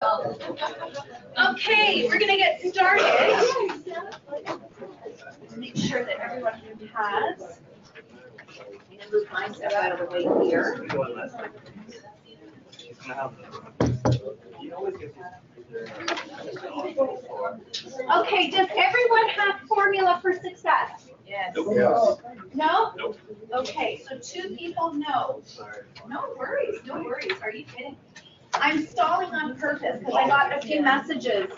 Okay, we're gonna get started. Make sure that everyone has. I'm gonna move my stuff out of the way here. Okay, does everyone have formula for success? Yes. No? Nope. Okay, so 2 people no. No worries, no worries. Are you kidding? I'm stalling on purpose because I got a few messages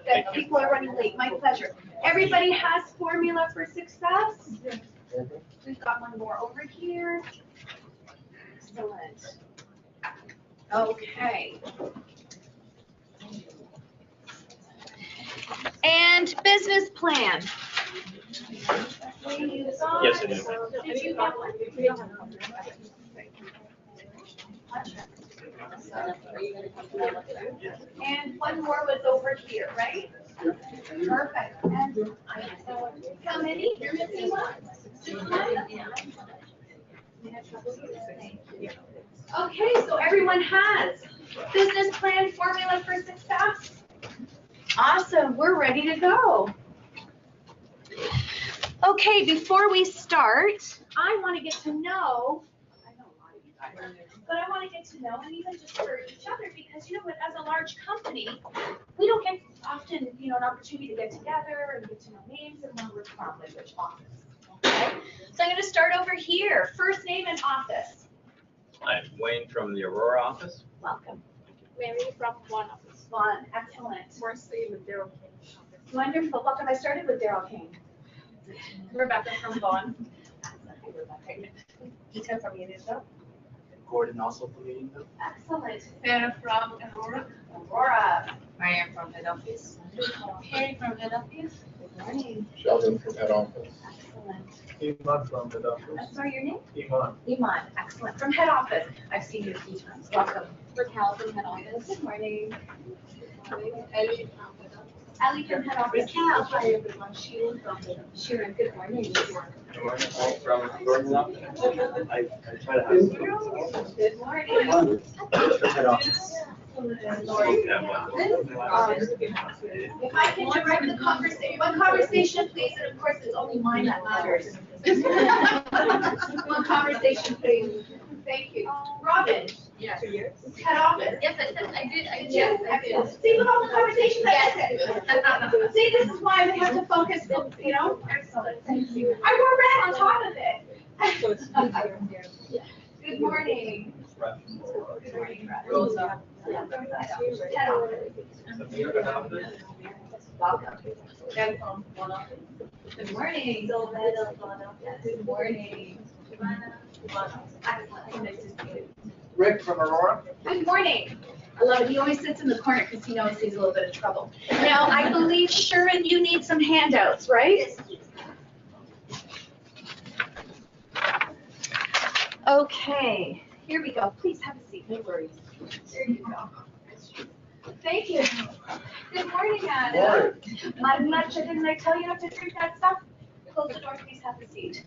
that people are running late. My pleasure. Everybody has formula for success? We've got one more over here. Excellent. Okay. And business plan. Yes, it is. Did you get one? And one more was over here, right? Perfect. And how many? You're missing one? Okay, so everyone has business plan formula for success. Awesome, we're ready to go. Okay, before we start, I want to get to know, I know a lot of you guys, but I want to get to know, and even just for each other, because you know what, as a large company, we don't get often, an opportunity to get together and get to know names and where we're from, like which office. Okay, so I'm going to start over here. First name and office. I'm Wayne from the Aurora office. Welcome. Mary from One office. One, excellent. Marcy with Daryl King. Wonderful. Welcome. I started with Daryl King. Rebecca from Vaughan. Ita from Unionville. Gordon also from Unionville. Excellent. Sarah from Aurora. Aurora. Mariam from head office. Harry from head office. Good morning. Sheldon from head office. Excellent. Iman from head office. Sorry, your name? Iman. Iman. Excellent. From head office. I've seen you a few times. Welcome. Raquel from head office. Good morning. Ellie from head office. Ali from head office. Cal. Hi everyone. Sharon from head office. Sharon. Good morning. Good morning. I'm from Gordon's office. I try to have. Good morning. From head office. If I can direct the conversation, one conversation, please, and of course, it's only mine that matters. One conversation, please. Thank you. Robin, Yes. head office. Yes, I did. Yes, excellent. See, with all the conversations I said. See, this is why we have to focus, Excellent, thank you. I wore red on top of it. So it's easier here. Good morning. Good morning, Rosa. Head office. Welcome. Jen from One office. Good morning. Good morning. Excellent. Nice to see you. Rick from Aurora. Good morning. I love it. He always sits in the corner because he knows he's a little bit of trouble. Now, I believe, Sherman, you need some handouts, right? Okay, here we go. Please have a seat. No worries. There you go. Thank you. Good morning, Adam. My much, didn't I tell you not to drink that stuff? Close the door, please have a seat.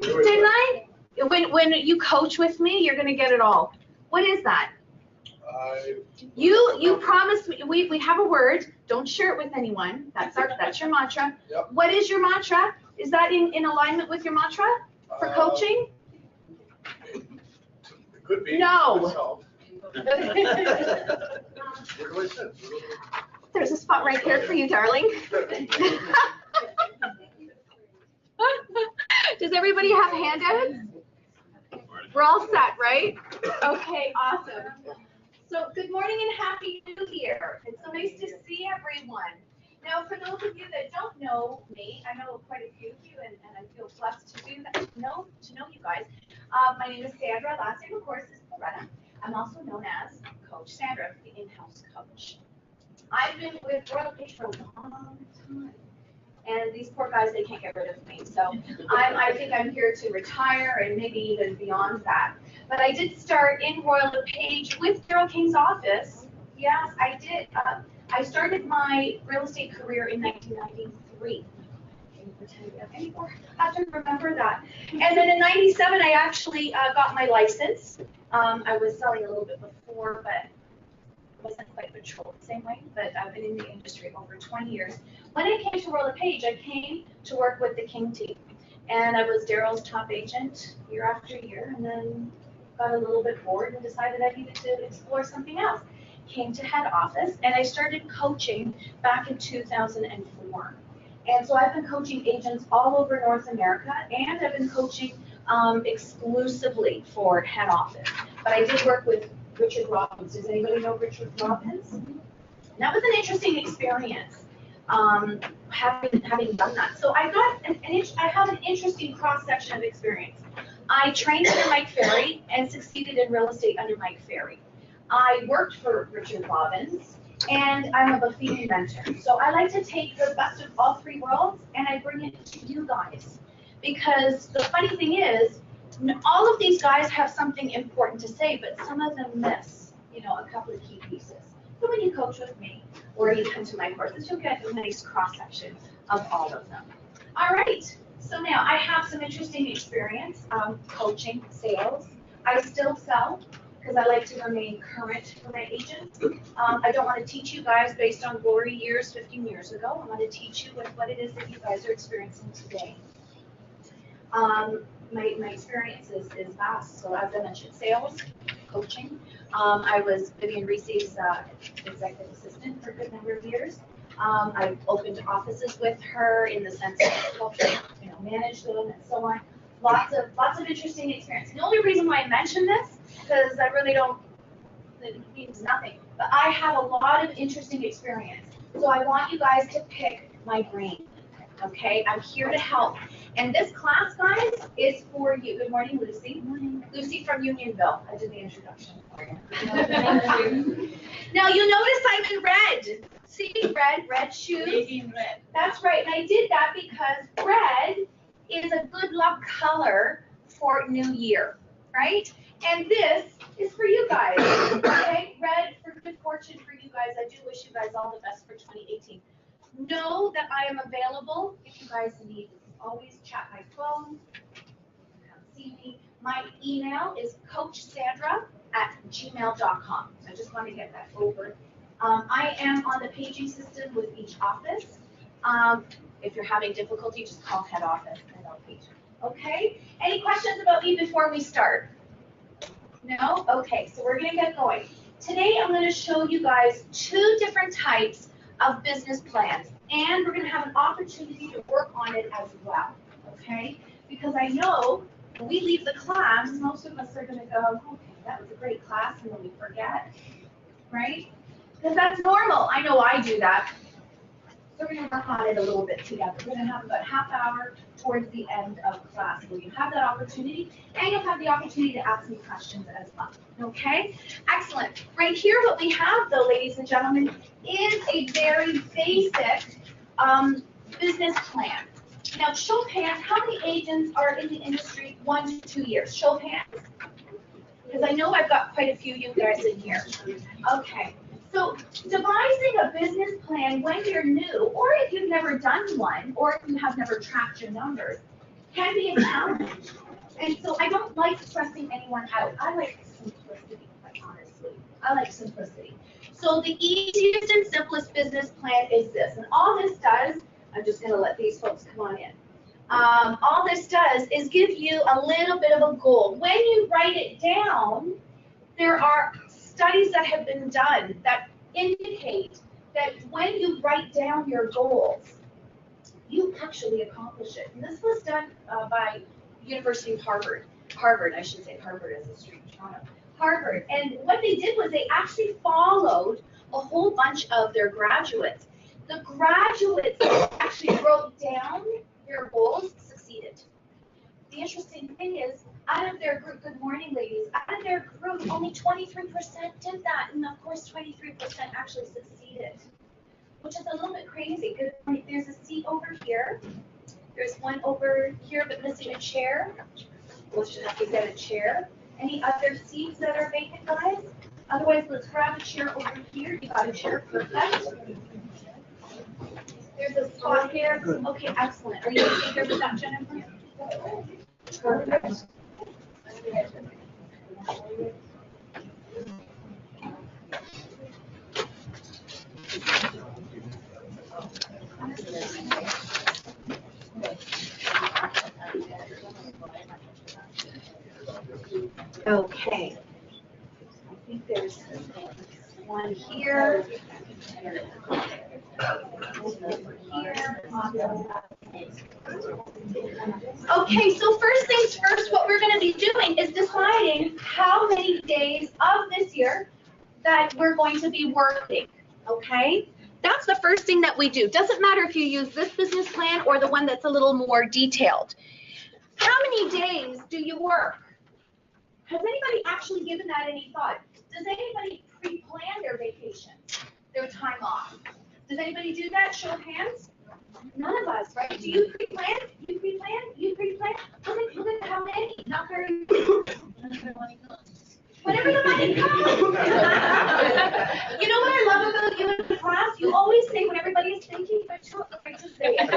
Didn't I? When you coach with me, you're gonna get it all. What is that? You promised me, we have a word, don't share it with anyone. That's your mantra. Yep. What is your mantra? Is that in alignment with your mantra for coaching? It could be. No. Myself. Where do I sit? There's a spot right here for you, darling. Does everybody have handouts? We're all set, right? Okay, awesome. So good morning and happy new year. It's so nice to see everyone. Now, for those of you that don't know me, I know quite a few of you, and I feel blessed to do that, to know you guys. My name is Sandra. Last name, of course, is Loretta. I'm also known as Coach Sandra, the in-house coach. I've been with Royal LePage for a long time. And these poor guys, they can't get rid of me. So I think I'm here to retire and maybe even beyond that. But I did start in Royal LePage with Daryl King's office. Yes, I did. I started my real estate career in 1993. Can you pretend you have any more? I have to remember that. And then in 97, I actually got my license. I was selling a little bit before before, but wasn't quite patrolled the same way, but I've been in the industry over 20 years. When I came to Royal LePage, I came to work with the King team. And I was Daryl's top agent year after year, and then got a little bit bored and decided I needed to explore something else. Came to head office, and I started coaching back in 2004. And so I've been coaching agents all over North America, and I've been coaching exclusively for head office. But I did work with Richard Robbins. Does anybody know Richard Robbins? And that was an interesting experience, having done that. So I have an interesting cross section of experience. I trained under Mike Ferry and succeeded in real estate under Mike Ferry. I worked for Richard Robbins, and I'm a Buffini mentor. So I like to take the best of all three worlds and I bring it to you guys. Because the funny thing is, all of these guys have something important to say, but some of them miss, a couple of key pieces. So when you coach with me or you come to my courses, you'll get a nice cross section of all of them. All right. So now I have some interesting experience coaching sales. I still sell because I like to remain current for my agents. I don't want to teach you guys based on glory years 15 years ago. I want to teach you with what it is that you guys are experiencing today. My experience is vast. So as I mentioned, sales, coaching. I was Vivian Reese's executive assistant for a good number of years. I opened offices with her in the sense of helping, manage them and so on. Lots of interesting experience. And the only reason why I mention this, because I really don't, it means nothing, but I have a lot of interesting experience. So I want you guys to pick my brain. Okay, I'm here to help. And this class, guys, is for you. Good morning, Lucy. Good morning. Lucy from Unionville. I did the introduction for you. Now you notice I'm in red. See, red shoes. Baby red. That's right. And I did that because red is a good luck color for New Year, right? And this is for you guys. Okay, red for good fortune for you guys. I do wish you guys all the best for 2018. Know that I am available if you guys need always chat my phone, come see me. My email is coachsandra@gmail.com. I just want to get that over. I am on the paging system with each office. If you're having difficulty, just call head office and I'll page. Okay? Any questions about me before we start? No? Okay, so we're going to get going. Today I'm going to show you guys 2 different types of business plans, and we're going to have an opportunity to work on it as well, okay? Because I know when we leave the class, most of us are going to go, okay, that was a great class, and then we forget, right? Because that's normal. I know I do that. So we're going to work on it a little bit together. We're going to have about half hour towards the end of class where you have that opportunity, and you'll have the opportunity to ask me questions as well. Okay? Excellent. Right here, what we have, though, ladies and gentlemen, is a very basic business plan. Now, show of hands, how many agents are in the industry 1 to 2 years? Show of hands. Because I know I've got quite a few of you guys in here. Okay. So devising a business plan when you're new, or if you've never done one, or if you have never tracked your numbers, can be a challenge. And so I don't like stressing anyone out. I like simplicity, quite honestly. I like simplicity. So the easiest and simplest business plan is this. And all this does, I'm just going to let these folks come on in. All this does is give you a little bit of a goal. When you write it down, there are studies that have been done that indicate that when you write down your goals, you actually accomplish it. And this was done by University of Harvard. I should say Harvard as a street in Toronto. Harvard. And what they did was they actually followed a whole bunch of their graduates. The graduates that actually wrote down their goals succeeded. The interesting thing is, out of their group, good morning, ladies, out of their group, only 23% did that. And of course, 23% actually succeeded, which is a little bit crazy. Good morning. There's a seat over here. There's one over here, but missing a chair. We'll just have to get a chair. Any other seats that are vacant, guys? Otherwise, let's grab a chair over here. You got a chair, perfect. There's a spot here. Okay, excellent. Are you okay with that, Jennifer? Perfect. Okay. I think there's one here. Here. Okay, so first things first, what we're going to be doing is deciding how many days of this year that we're going to be working, okay? That's the first thing that we do. Doesn't matter if you use this business plan or the one that's a little more detailed. How many days do you work? Has anybody actually given that any thought? Does anybody pre-plan their vacation, their time off? Does anybody do that? Show of hands? None of us, right? Do you pre-plan? You pre-plan? You pre-plan? Look at how many. Not very. Whenever the money comes. You know what I love about you in class? You always say when everybody is thinking, but you're not afraid to say it.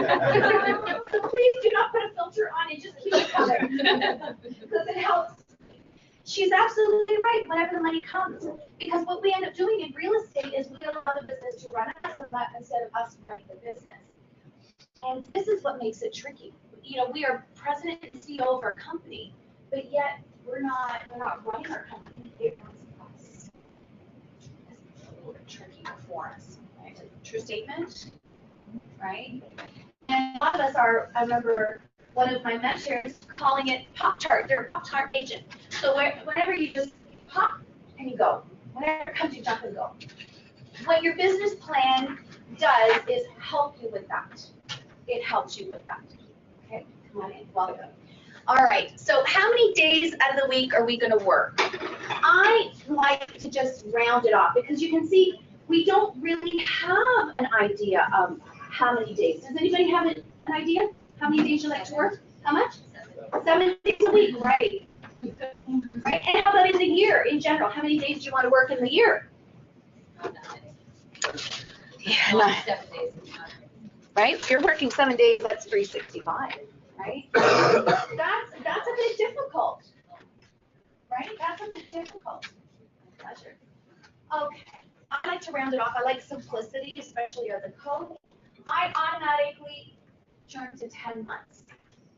So please do not put a filter on and just keep it coming. Because it helps. She's absolutely right, whenever the money comes. Because what we end up doing in real estate is we allow the business to run us instead of us running the business. And this is what makes it tricky. You know, we are president and CEO of our company, but yet we're not running our company. It runs us. It's a little bit tricky for us. Right? True statement, right? And a lot of us are. I remember one of my mentors calling it Pop-Tart. They're a Pop-Tart agent. So whenever you just pop and you go, whenever it comes, you jump and go. What your business plan does is help you with that. It helps you with that. Okay, come on in, welcome. All right, so how many days out of the week are we gonna work? I like to just round it off because you can see we don't really have an idea of how many days. Does anybody have an idea? How many days you like to work? How much? 7 days a week, right? Right, and how about in the year, in general? How many days do you want to work in the year? Yeah, 7 days. right? If you're working 7 days, that's 365, right? That's a bit difficult, right? That's a bit difficult. My pleasure. Okay, I like to round it off. I like simplicity, especially as a coach. I automatically turn to 10 months,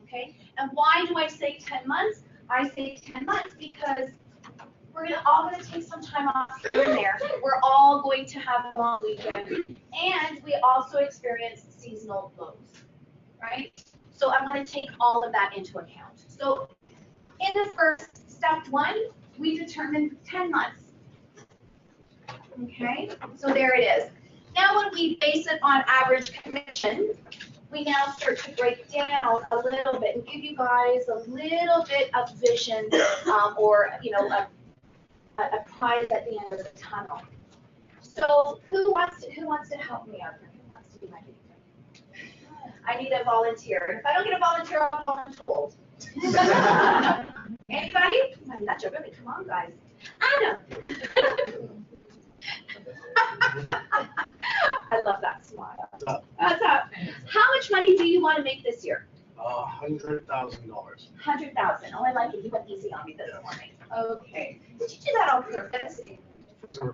okay? And why do I say 10 months? I say 10 months because we're all going to take some time off in there. We're all going to have a long weekend. And we also experience seasonal lows, right? So I'm going to take all of that into account. So in the first step one, we determined 10 months. Okay, so there it is. Now when we base it on average commission, we now start to break down a little bit and give you guys a little bit of vision or, you know, a prize at the end of the tunnel. So who wants to help me out here? Who wants to be my guinea pig? I need a volunteer. If I don't get a volunteer, I'll volunteer. Anybody? I'm not joking. Come on, guys. Adam. I love that smile. What's up? How much money do you want to make this year? $100,000. 100,000. Oh, I like it. You went easy on me this morning. Okay. Did you do that on purpose?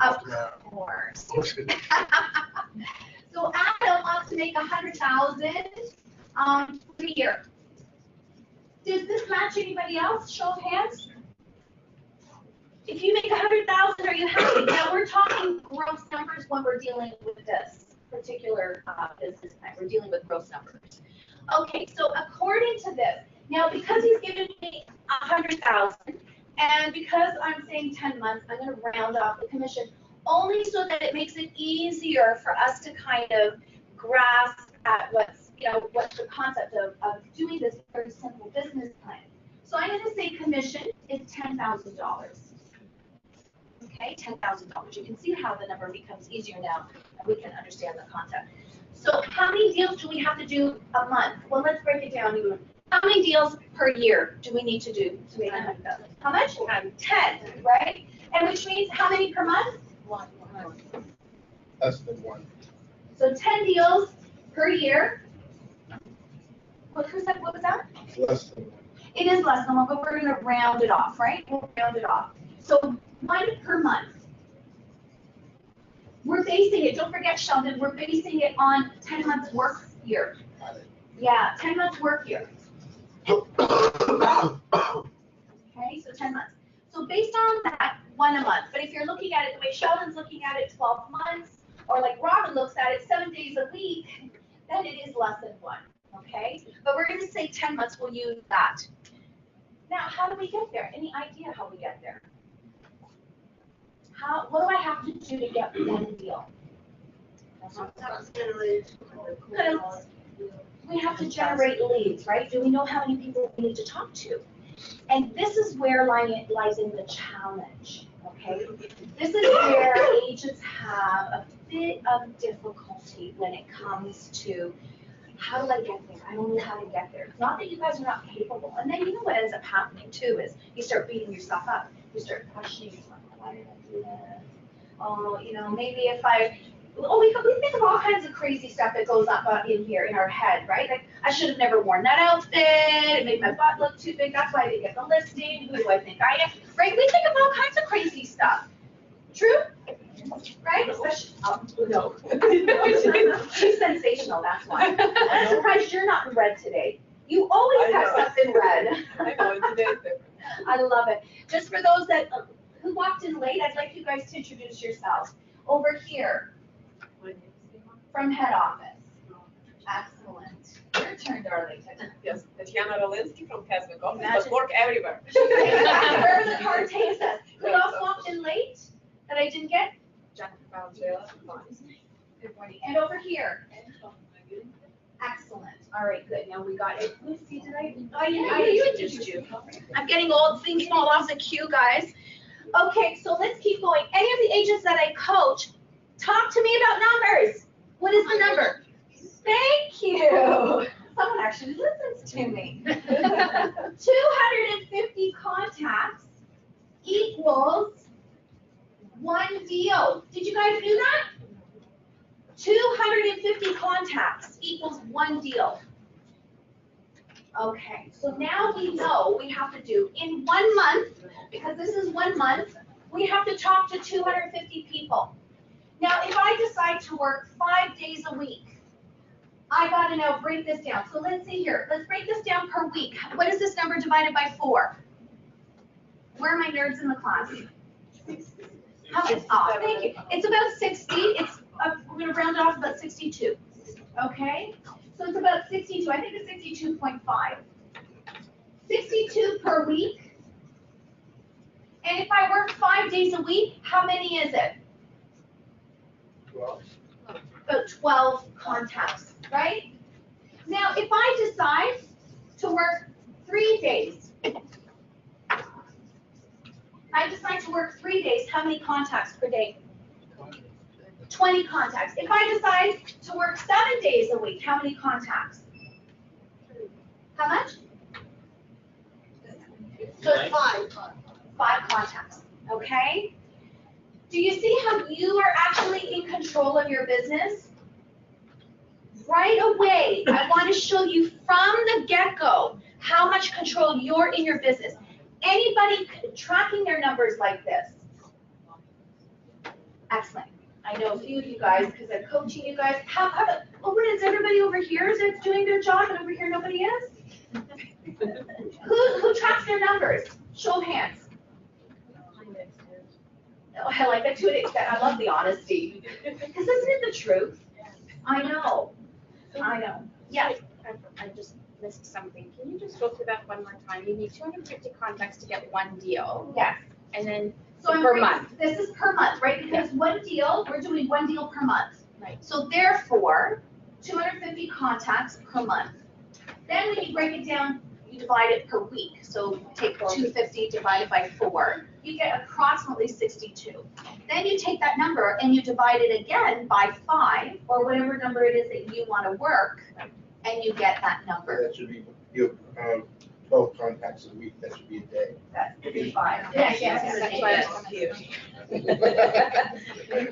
Of course. So Adam wants to make 100,000 per year. Does this match anybody else? Show of hands. If you make 100,000, are you happy? Now we're talking gross numbers when we're dealing with this particular business plan. We're dealing with gross numbers. Okay, so according to this, now because he's given me 100,000, and because I'm saying 10 months, I'm going to round off the commission only so that it makes it easier for us to kind of grasp at what's the concept of doing this very simple business plan. So I'm going to say commission is $10,000. Okay, $10,000. You can see how the number becomes easier now, and we can understand the concept. So how many deals do we have to do a month? Well, let's break it down. How many deals per year do we need to do to make 100,000? How much? 10, right? And which means how many per month? 1. Less than 1. So 10 deals per year. What was that? Less than 1. It is less than 1, but we're going to round it off, right? We'll round it off. So 1 per month. We're basing it, don't forget, Sheldon, we're basing it on 10 months work year. Yeah, 10 months work year. Okay, so 10 months. So So based on that, 1 a month. But if you're looking at it the way Sheldon's looking at it, 12 months, or like Robin looks at it, 7 days a week, then it is less than 1, okay? But we're gonna say 10 months, we'll use that. Now, how do we get there? Any idea how we get there? What do I have to do to get one deal? We have to generate leads, right? Do we know how many people we need to talk to? And this is where lies in the challenge, okay? This is where agents have a bit of difficulty when it comes to how do I get there? I don't know how to get there. It's not that you guys are not capable. And then you know what ends up happening too is you start beating yourself up. You start questioning yourself. Why did I do this? Oh, you know, maybe if we think of all kinds of crazy stuff that goes up in here in our head, right? Like, I should have never worn that outfit. It made my butt look too big. That's why I didn't get the listing. Who do I think I am? Right? We think of all kinds of crazy stuff. True? Right? Especially, no. She's sensational, that's why. I'm surprised you're not in red today. You always have stuff in red. I know, today's different. I love it. Just for those that who walked in late, I'd like you guys to introduce yourselves. Over here, from head office. Excellent. Your turn, darling. Yes, Tatiana Rolinski from Keswick office, Imagine- but work everywhere. Wherever the card takes us. Who else walked in late that I didn't get? Jennifer Valenzuela, Good morning. And over here. Excellent. All right, good. Now we got it. Lucy, did I introduced you. I'm getting old. Things fall off the queue, guys. Okay, so let's keep going. Any of the agents that I coach, talk to me about numbers. What is the number? Thank you. Someone actually listens to me. 250 contacts equals 1 deal. Did you guys do that? 250 contacts equals 1 deal. Okay, so now we know we have to do in 1 month, because this is 1 month, we have to talk to 250 people. Now, if I decide to work 5 days a week, I gotta now break this down. So let's see here, let's break this down per week. What is this number divided by 4? Where are my nerds in the class? How much? Oh, thank you. It's about 60. We're gonna round it off about 62. Okay? So it's about 62. I think it's 62.5. 62 per week. And if I work 5 days a week, how many is it? 12. About 12 contacts, right? Now, if I decide to work 3 days, how many contacts per day? 20 contacts. If I decide to work 7 days a week, how many contacts? How much? So 5 contacts, okay? Do you see how you are actually in control of your business? Right away, I want to show you from the get-go how much control you're in your business. Anybody tracking their numbers like this? Excellent. I know a few of you guys because I'm coaching you guys. How about, well, what is everybody over here that's doing their job and over here nobody is? Who tracks their numbers? Show of hands. Oh, I like that to an extent. I love the honesty. Because isn't it the truth? I know. I know. Yeah. I just missed something. Can you just go through that one more time? You need 250 contacts to get 1 deal. Yes. And then So per month. This is per month, right? Because 1 deal, we're doing 1 deal per month. Right. So therefore, 250 contacts per month. Then when you break it down, you divide it per week. So take 250 divided by 4, you get approximately 62. Then you take that number and you divide it again by 5, or whatever number it is that you want to work, and you get that number. That should be, you have 12 contacts a week, that should be a day. That would be 5. Yes, Yes, that's yes. why Yes. that's cute.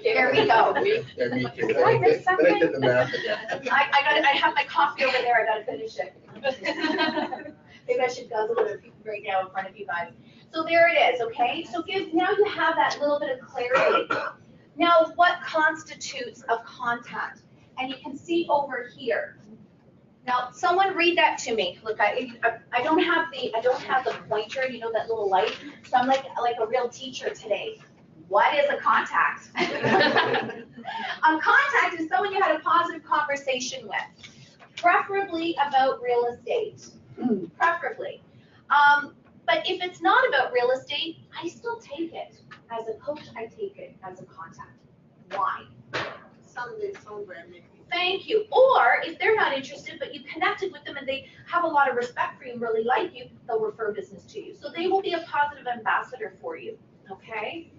There we go. Yeah, me too. Did I miss Then I did the math again. I have my coffee over there, I gotta finish it. Maybe I should guzzle it right now in front of you guys. So there it is, okay? So now you have that little bit of clarity. Now, what constitutes a contact? And you can see over here, Now, someone read that to me. Look, I don't have the pointer, you know, that little light. So I'm like a real teacher today. What is a contact? A contact is someone you had a positive conversation with, preferably about real estate, preferably. But if it's not about real estate, I still take it. As a coach, I take it as a contact. Why? Someday, somewhere, maybe. Thank you. Or if they're not interested, but you connected with them and they have a lot of respect for you and really like you, they'll refer business to you. So they will be a positive ambassador for you, okay?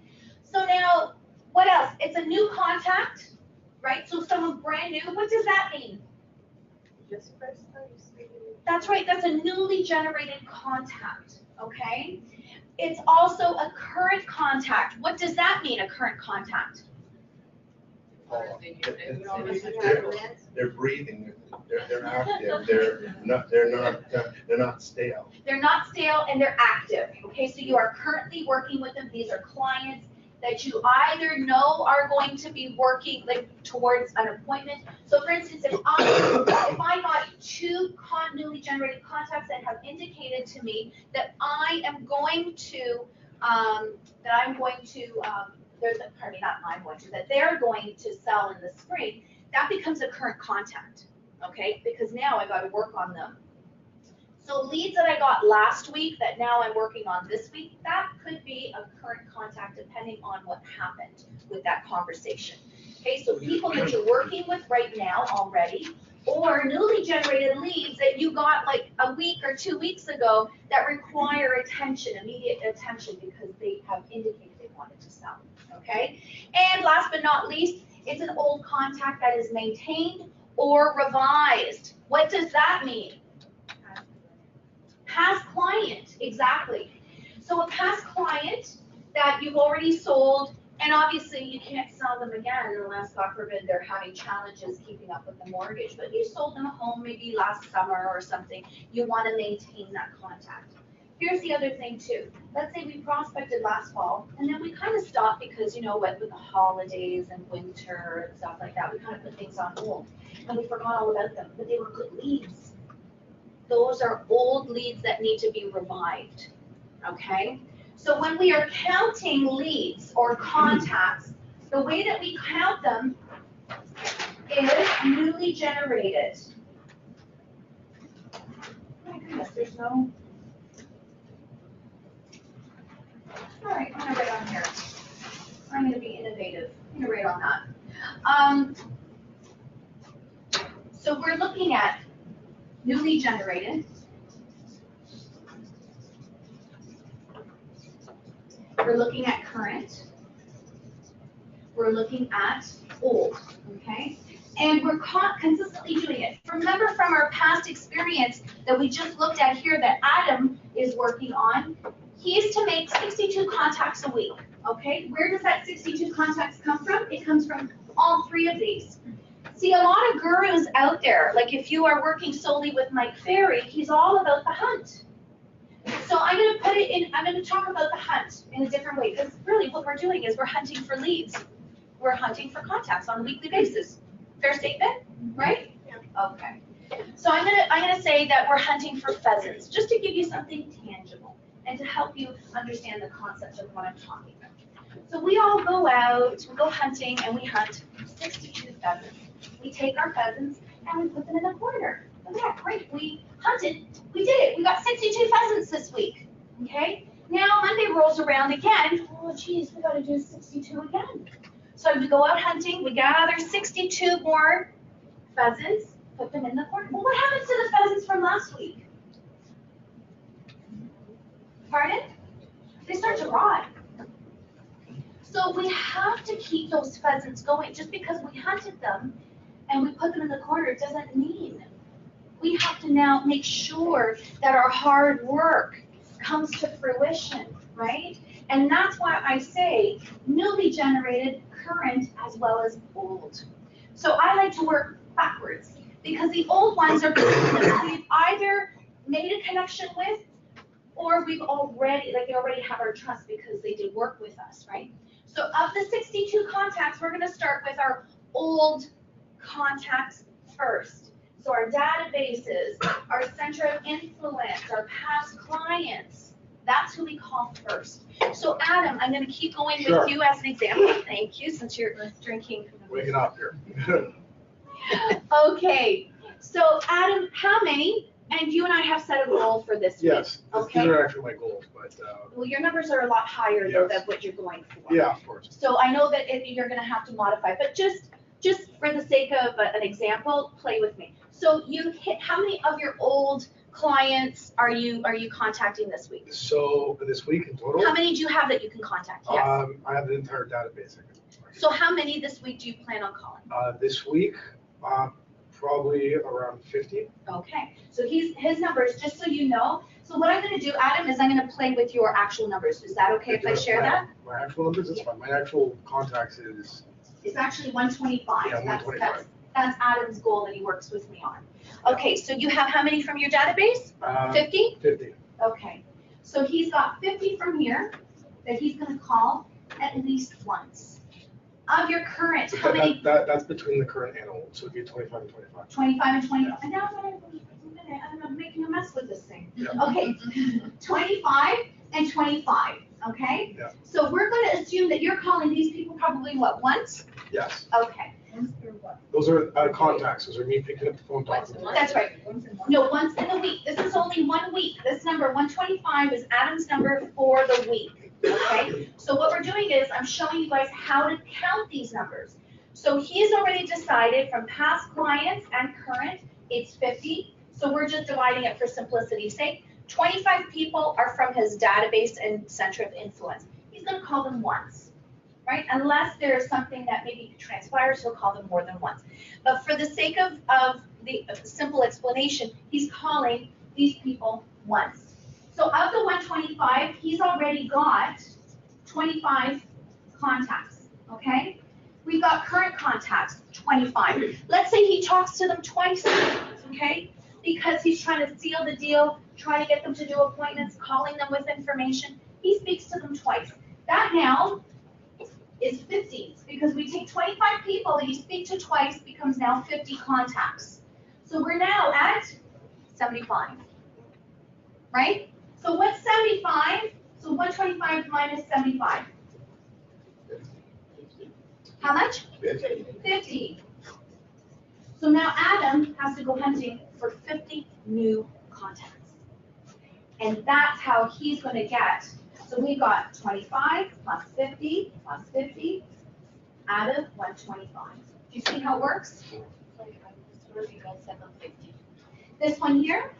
So now, what else? It's a new contact, right? So someone brand new, what does that mean? Just first time you see. That's right, that's a newly generated contact, okay? It's also a current contact. What does that mean, a current contact? They're breathing, they're active, they're not stale. They're not stale and they're active, okay? So you are currently working with them. These are clients that you either know are going to be working like towards an appointment. So for instance, if I got two newly generated contacts that have indicated to me that I am going to, that they're going to sell in the spring, that becomes a current contact, okay? Because now I gotta work on them. So leads that I got last week that now I'm working on this week, that could be a current contact depending on what happened with that conversation. Okay, so people that you're working with right now already, or newly generated leads that you got like a week or 2 weeks ago that require attention, immediate attention, because they have indicated they wanted to sell, okay? And last but not least, it's an old contact that is maintained or revised. What does that mean? Past client, exactly. So a past client that you've already sold, and obviously you can't sell them again unless, God forbid, they're having challenges keeping up with the mortgage, but you sold them a home maybe last summer or something, you want to maintain that contact. Here's the other thing too. Let's say we prospected last fall, and then we kind of stopped because, you know what, with the holidays and winter and stuff like that, we kind of put things on hold, and we forgot all about them, but they were good leads. Those are old leads that need to be revived, okay? So when we are counting leads or contacts, the way that we count them is newly generated. Oh my goodness, there's no. All right, I'm gonna write on here. I'm gonna be innovative. I'm gonna write on that. So we're looking at newly generated. We're looking at current. We're looking at old, okay? And we're consistently doing it. Remember from our past experience that we just looked at here that Adam is working on, he is to make 62 contacts a week, okay? Where does that 62 contacts come from? It comes from all three of these. See, a lot of gurus out there, like if you are working solely with Mike Ferry, he's all about the hunt. So I'm going to talk about the hunt in a different way, because really what we're doing is we're hunting for leads. We're hunting for contacts on a weekly basis. Fair statement, right? Yeah. Okay. So I'm gonna say that we're hunting for pheasants, just to give you something tangible and to help you understand the concept of what I'm talking about. So we all go out, we go hunting, and we hunt 62 pheasants. We take our pheasants and we put them in the corner. Oh yeah, great, we hunted, we did it, we got 62 pheasants this week, okay? Now Monday rolls around again, oh geez, we gotta do 62 again. So we go out hunting, we gather 62 more pheasants, put them in the corner. Well, what happens to the pheasants from last week? Pardon? They start to rot. So we have to keep those pheasants going. Just because we hunted them and we put them in the corner doesn't mean. We have to now make sure that our hard work comes to fruition, right? And that's why I say newly generated, current, as well as old. So I like to work backwards because the old ones are people that we've either made a connection with or we've already, like they already have our trust because they did work with us, right? So of the 62 contacts, we're going to start with our old contacts first. So our databases, our center of influence, our past clients, that's who we call first. So Adam, I'm gonna keep going Sure. with you as an example. Thank you, since you're drinking. Waking up here. Okay, so Adam, how many? And you and I have set a goal for this week. Yes, these Okay. are actually my goals, but, Well, your numbers are a lot higher though Yes. than what you're going for. yeah, of course. So I know that you're gonna have to modify, but just for the sake of an example, play with me. So you hit, how many of your old clients are you contacting this week? So this week in total, How many do you have that you can contact? Yes. I have the entire database. So how many this week do you plan on calling? This week, probably around 50. Okay, so his numbers, just so you know, so what I'm gonna do, Adam, is I'm gonna play with your actual numbers. Is that okay if I share that? My actual numbers, it's fine. My actual contacts is, It's actually 125. Yeah, 125. That's Adam's goal that he works with me on. Okay, so you have how many from your database? 50? 50. Okay, so he's got 50 from here that he's gonna call at least once. Of your current, But how many? that's between the current and old, so it'd be 25 and 25. 25 and 20, and now I'm making a mess with this thing. Yeah. Okay, 25 and 25, okay? Yeah. So we're gonna assume that you're calling these people probably what, once? Yes, Okay, those are contacts, those are me picking up the phone talking. to them. that's right. No, once in the week. This is only 1 week. This number 125 is Adam's number for the week, okay? So what we're doing is I'm showing you guys how to count these numbers. So he's already decided from past clients and current, it's 50. So we're just dividing it for simplicity's sake. 25 people are from his database and center of influence. He's gonna call them once, right? Unless there's something that maybe transpires, he'll call them more than once. But for the sake of the simple explanation, he's calling these people once. So of the 125, he's already got 25 contacts, okay? We've got current contacts, 25. Let's say he talks to them twice, okay? Because he's trying to seal the deal, trying to get them to do appointments, calling them with information. He speaks to them twice. That now is 50, because we take 25 people that you speak to twice becomes now 50 contacts. So we're now at 75, right? So what's 75? So 125 minus 75. How much? 50. So now Adam has to go hunting for 50 new contacts. And that's how he's going to get. So we got 25 plus 50 plus 50 out of 125. Do you see how it works? This one here?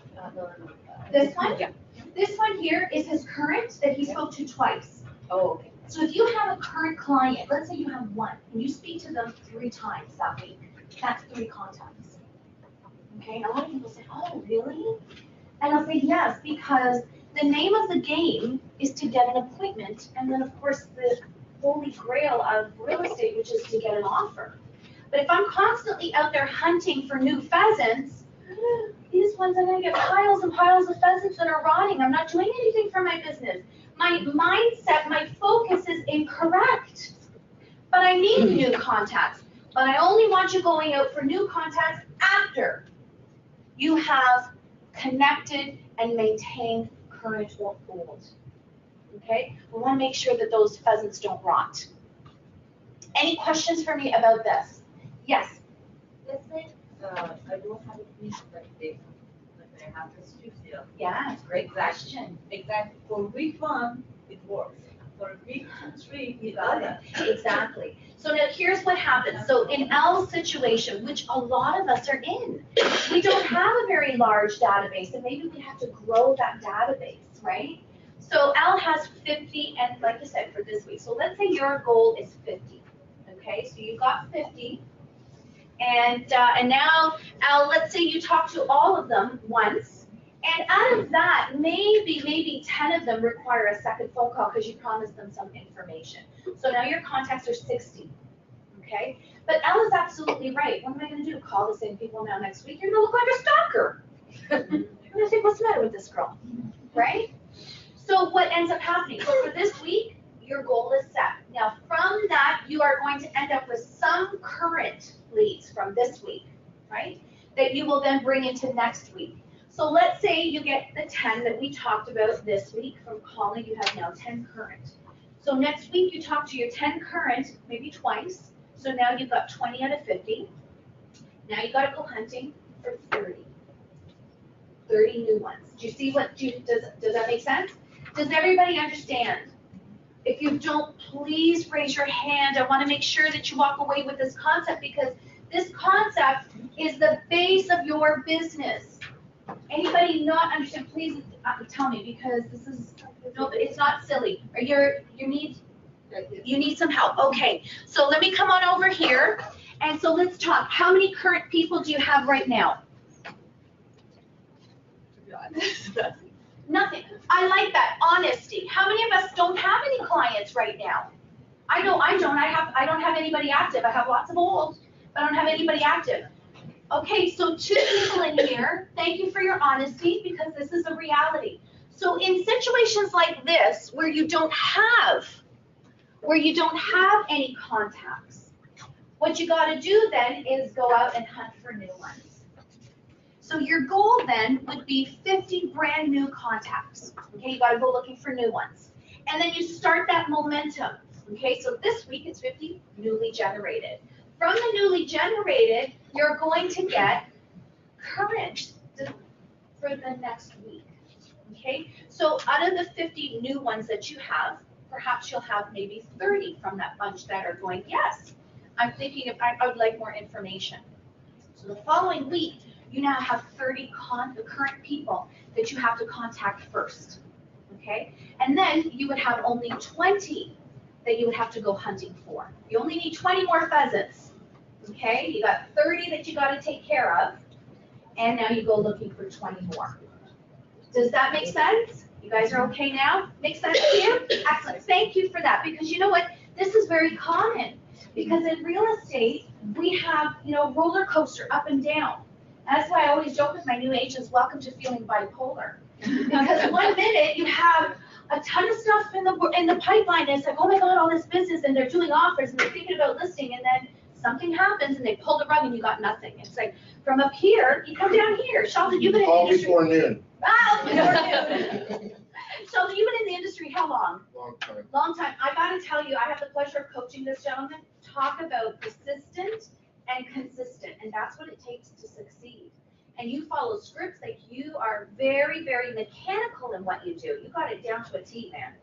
This one? Yeah. This one here is his current that he spoke to twice. Oh, okay. So if you have a current client, let's say you have one, and you speak to them 3 times that week, that's 3 contacts. Okay, and a lot of people say, oh, really? And I'll say, yes, because the name of the game is to get an appointment, and then of course the holy grail of real estate, which is to get an offer. But if I'm constantly out there hunting for new pheasants, these ones I'm gonna get piles and piles of pheasants that are rotting. I'm not doing anything for my business. My mindset, my focus is incorrect. But I need new contacts. But I only want you going out for new contacts after you have connected and maintained current or old. Okay? We want to make sure that those pheasants don't rot. Any questions for me about this? Yes. Let's say, I don't have a piece like this, but I have a strip here. Yeah, great Exactly. question. Exactly. For week 1, it works. For week 2, 3, it doesn't. Exactly. So now here's what happens. So in Al's situation, which a lot of us are in, we don't have a very large database, and maybe we have to grow that database, right? So Al has 50, and like I said, for this week. So let's say your goal is 50. Okay, so you got 50. And now, Al, let's say you talk to all of them once. And out of that, maybe 10 of them require a second phone call because you promised them some information. So now your contacts are 60, okay? But Al is absolutely right. What am I going to do? Call the same people now next week? You're going to look like a stalker. You're going to think, what's the matter with this girl, right? So what ends up happening? So for this week, your goal is set. Now from that, you are going to end up with some current leads from this week, right? that you will then bring into next week. So let's say you get the 10 that we talked about this week from calling, you have now 10 current. So next week you talk to your 10 current, maybe twice. So now you've got 20 out of 50. Now you gotta go hunting for 30. 30 new ones. Do you see does that make sense? Does everybody understand? If you don't, please raise your hand. I wanna make sure that you walk away with this concept because this concept is the base of your business. Anybody not understand, please tell me because this is, no, it's not silly. Or you need some help. Okay, so let me come on over here. And so let's talk. How many current people do you have right now? Nothing. I like that honesty. How many of us don't have any clients right now? I know I don't. I don't have anybody active. I have lots of old, but I don't have anybody active. Okay, so 2 people in here. Thank you for your honesty because this is a reality. So in situations like this where you don't have any contacts, what you got to do then is go out and hunt for new ones. So your goal then would be 50 brand new contacts. Okay, you got to go looking for new ones. And then you start that momentum. Okay, so this week it's 50 newly generated. From the newly generated, you're going to get current for the next week. Okay, so out of the 50 new ones that you have, perhaps you'll have maybe 30 from that bunch that are going, yes, I'm thinking I would like more information. So the following week, you now have 30 current people that you have to contact first. Okay, and then you would have only 20 that you would have to go hunting for. You only need 20 more pheasants. Okay, you got 30 that you got to take care of, and now you go looking for 20 more. Does that make sense? You guys are okay now? Make sense to you? Excellent. Thank you for that, because you know what? This is very common, because in real estate, we have, roller coaster up and down. That's why I always joke with my new agents, welcome to feeling bipolar. Because one minute you have a ton of stuff in the pipeline, and it's like, oh my God, all this business, and they're doing offers, and they're thinking about listing, and then something happens, and they pull the rug, and you got nothing. It's like, from up here, you come down here. Sheldon, you've been in the All industry. before noon. Wow, before noon. Sheldon, you've been in the industry how long? Long time. Long time. I gotta tell you, I have the pleasure of coaching this gentleman. Talk about persistent and consistent, and that's what it takes to succeed. And you follow scripts, like you are very, very mechanical in what you do. You got it down to a T, man.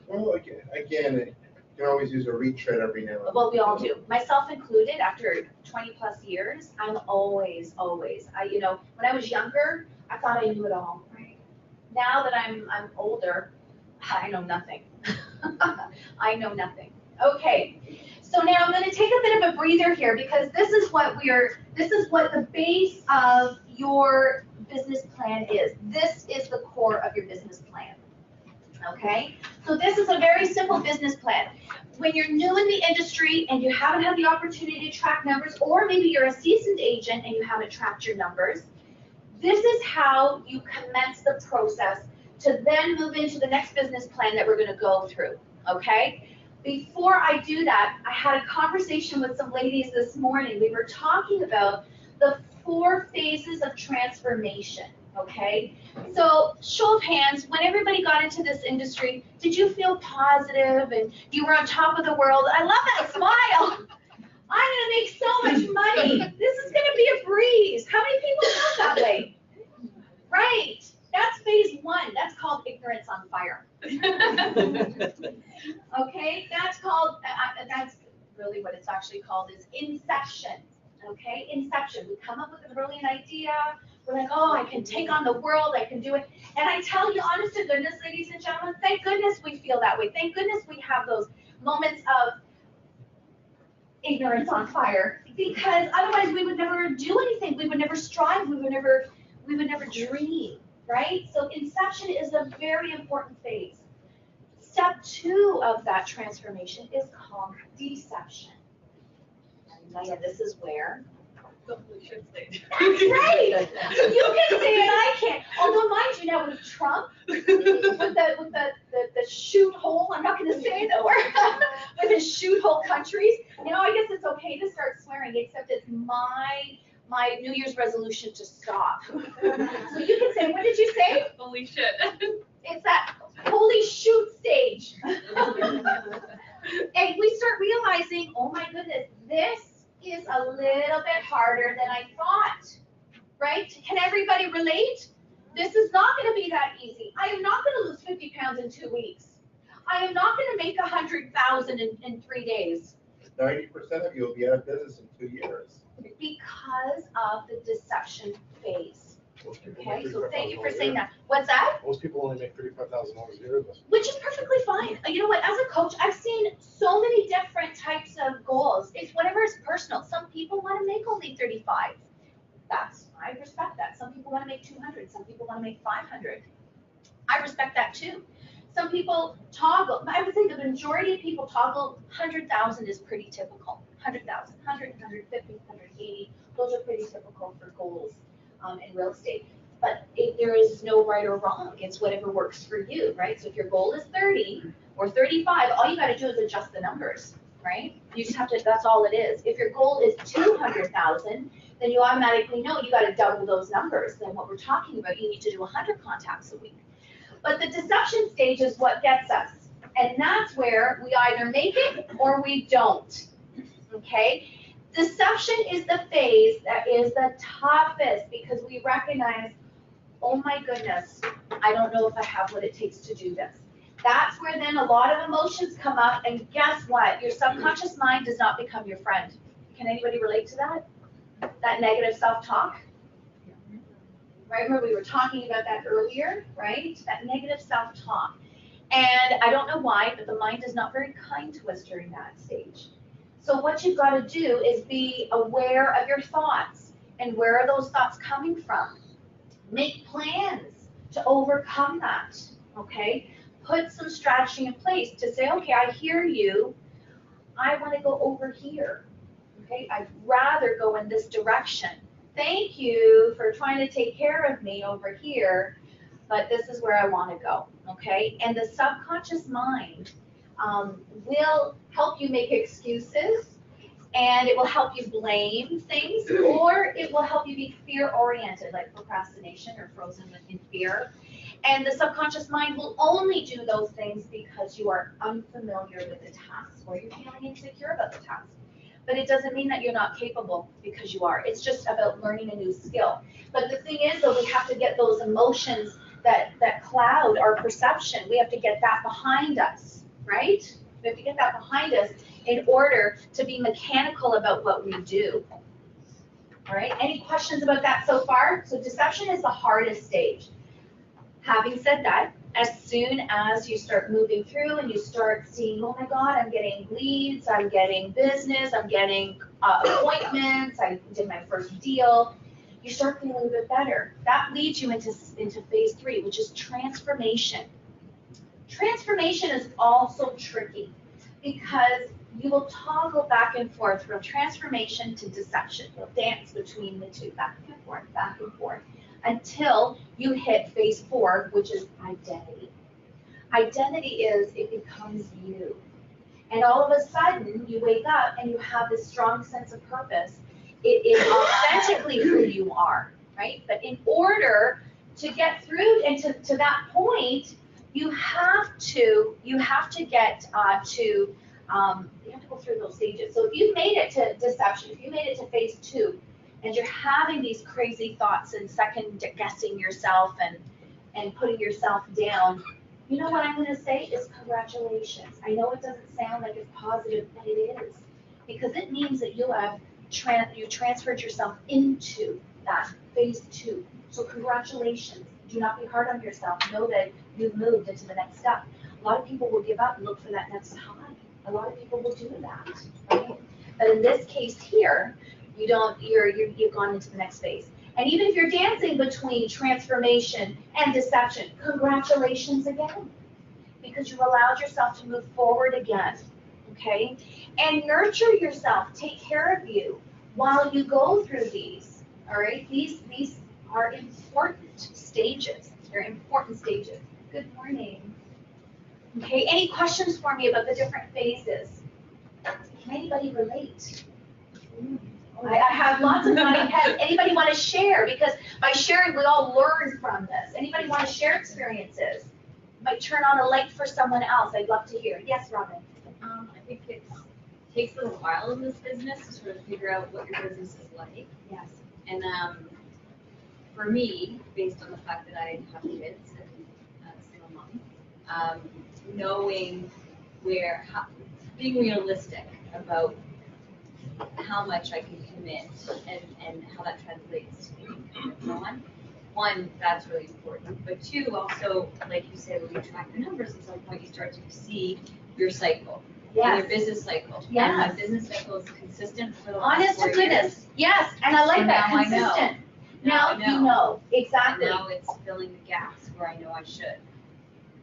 Well, again, you can always use a retread every now and then. Well, we all do, myself included. After 20 plus years, I'm always, when I was younger, I thought I knew it all. Right. Now that I'm older, I know nothing. I know nothing. Okay. So now I'm going to take a bit of a breather here, because this is what the base of your business plan is. This is the core of your business plan. Okay? So this is a very simple business plan. When you're new in the industry and you haven't had the opportunity to track numbers, or maybe you're a seasoned agent and you haven't tracked your numbers, this is how you commence the process to then move into the next business plan that we're going to go through. Okay? Before I do that, I had a conversation with some ladies this morning. We were talking about the 4 phases of transformation, okay? So, show of hands, when everybody got into this industry, did you feel positive and you were on top of the world? I love that smile. I'm gonna make so much money. This is gonna be a breeze. How many people felt that way? Right, that's phase 1. That's called ignorance on fire. Okay, that's really what it's actually called, is inception. Okay, inception. We come up with a brilliant idea. We're like, oh, I can take on the world. I can do it. And I tell you, honest to goodness, ladies and gentlemen, thank goodness we feel that way. Thank goodness we have those moments of ignorance on fire, because otherwise we would never do anything. We would never strive. We would never dream. Right? So inception is a very important phase. Step 2 of that transformation is called deception. And Maya, this is where. That's right. You can say it, I can't. Although, mind you, now with Trump, with the shoot hole, I'm not going to say the word, with his shoot hole countries, I guess it's okay to start swearing, except it's my my New Year's resolution to stop. So you can say, what did you say? Holy shit. It's that holy shoot stage. And we start realizing, oh my goodness, this is a little bit harder than I thought, right? Can everybody relate? This is not going to be that easy. I am not going to lose 50 pounds in 2 weeks. I am not going to make 100,000 in 3 days. 90% of you will be out of business in 2 years. Because of the deception phase. Most people Okay, make so thank you for $35,000 saying a year. that. What's that? Most people only make $35,000 a year. Which is perfectly fine. You know what, as a coach, I've seen so many different types of goals. It's whatever is personal. Some people want to make only 35. I respect that. Some people want to make 200. Some people want to make 500. I respect that too. Some people toggle. I would say the majority of people toggle. 100,000 is pretty typical. 100,000, 100, 150, 180. Those are pretty typical for goals in real estate. But there is no right or wrong. It's whatever works for you, right? So if your goal is 30 or 35, all you got to do is adjust the numbers, right? You just have to. That's all it is. If your goal is 200,000, then you automatically know you got to double those numbers. Then what we're talking about, you need to do 100 contacts a week. But the deception stage is what gets us. And that's where we either make it or we don't. Okay? Deception is the phase that is the toughest because we recognize, oh my goodness, I don't know if I have what it takes to do this. That's where then a lot of emotions come up, and guess what? Your subconscious mind does not become your friend. Can anybody relate to that? That negative self-talk? Right, remember we were talking about that earlier, right? That negative self-talk. And I don't know why, but the mind is not very kind to us during that stage. So what you've got to do is be aware of your thoughts and where are those thoughts coming from. Make plans to overcome that, okay? Put some strategy in place to say, okay, I hear you. I want to go over here, okay? I'd rather go in this direction. Thank you for trying to take care of me over here, but this is where I want to go, okay? And the subconscious mind will help you make excuses, and it will help you blame things, or it will help you be fear-oriented, like procrastination or frozen in fear. And the subconscious mind will only do those things because you are unfamiliar with the task, or you're feeling insecure about the task. But it doesn't mean that you're not capable, because you are. It's just about learning a new skill. But the thing is, though, we have to get those emotions that cloud our perception. We have to get that behind us, right? We have to get that behind us in order to be mechanical about what we do. All right, any questions about that so far? So deception is the hardest stage. Having said that, as soon as you start moving through and you start seeing, oh my God, I'm getting leads, I'm getting business, I'm getting appointments, I did my first deal, you start feeling a bit better. That leads you into phase 3, which is transformation. Transformation is also tricky because you will toggle back and forth from transformation to deception. You'll dance between the two, back and forth, until you hit phase 4, which is identity. Identity is, it becomes you. And all of a sudden, you wake up and you have this strong sense of purpose. It is authentically who you are, right? But in order to get through and to that point, you have to get you have to go through those stages. So if you've made it to deception, if you made it to phase 2, and you're having these crazy thoughts and second guessing yourself and putting yourself down, you know what I'm going to say is congratulations. I know it doesn't sound like it's positive, but it is, because it means that you have you transferred yourself into that phase 2. So congratulations. Do not be hard on yourself. Know that you've moved into the next step. A lot of people will give up and look for that next high. A lot of people will do that, right? But in this case here, you've gone into the next phase. And even if you're dancing between transformation and deception, congratulations again, because you've allowed yourself to move forward again, okay? And nurture yourself, take care of you while you go through these, all right? These are important stages. They're important stages. Good morning. Okay, any questions for me about the different phases? Can anybody relate? I have lots of money ahead. Anybody want to share? Because by sharing, we all learn from this. Anybody want to share experiences? Might turn on a light for someone else. I'd love to hear. Yes, Robin. I think it takes a little while in this business to sort of figure out what your business is like. Yes. And for me, based on the fact that I have kids and a single mom, knowing being realistic about how much I can commit and how that translates to me. One, that's really important. But two, also, like you said, when you track your numbers, at some point you start to see your cycle. Yes. Your business cycle. Yes. And my business cycle is consistent for the last Honest 4 to goodness. years. Yes, and I like So that. now I know. Consistent. Now I You know. And Exactly. now it's filling the gaps where I know I should.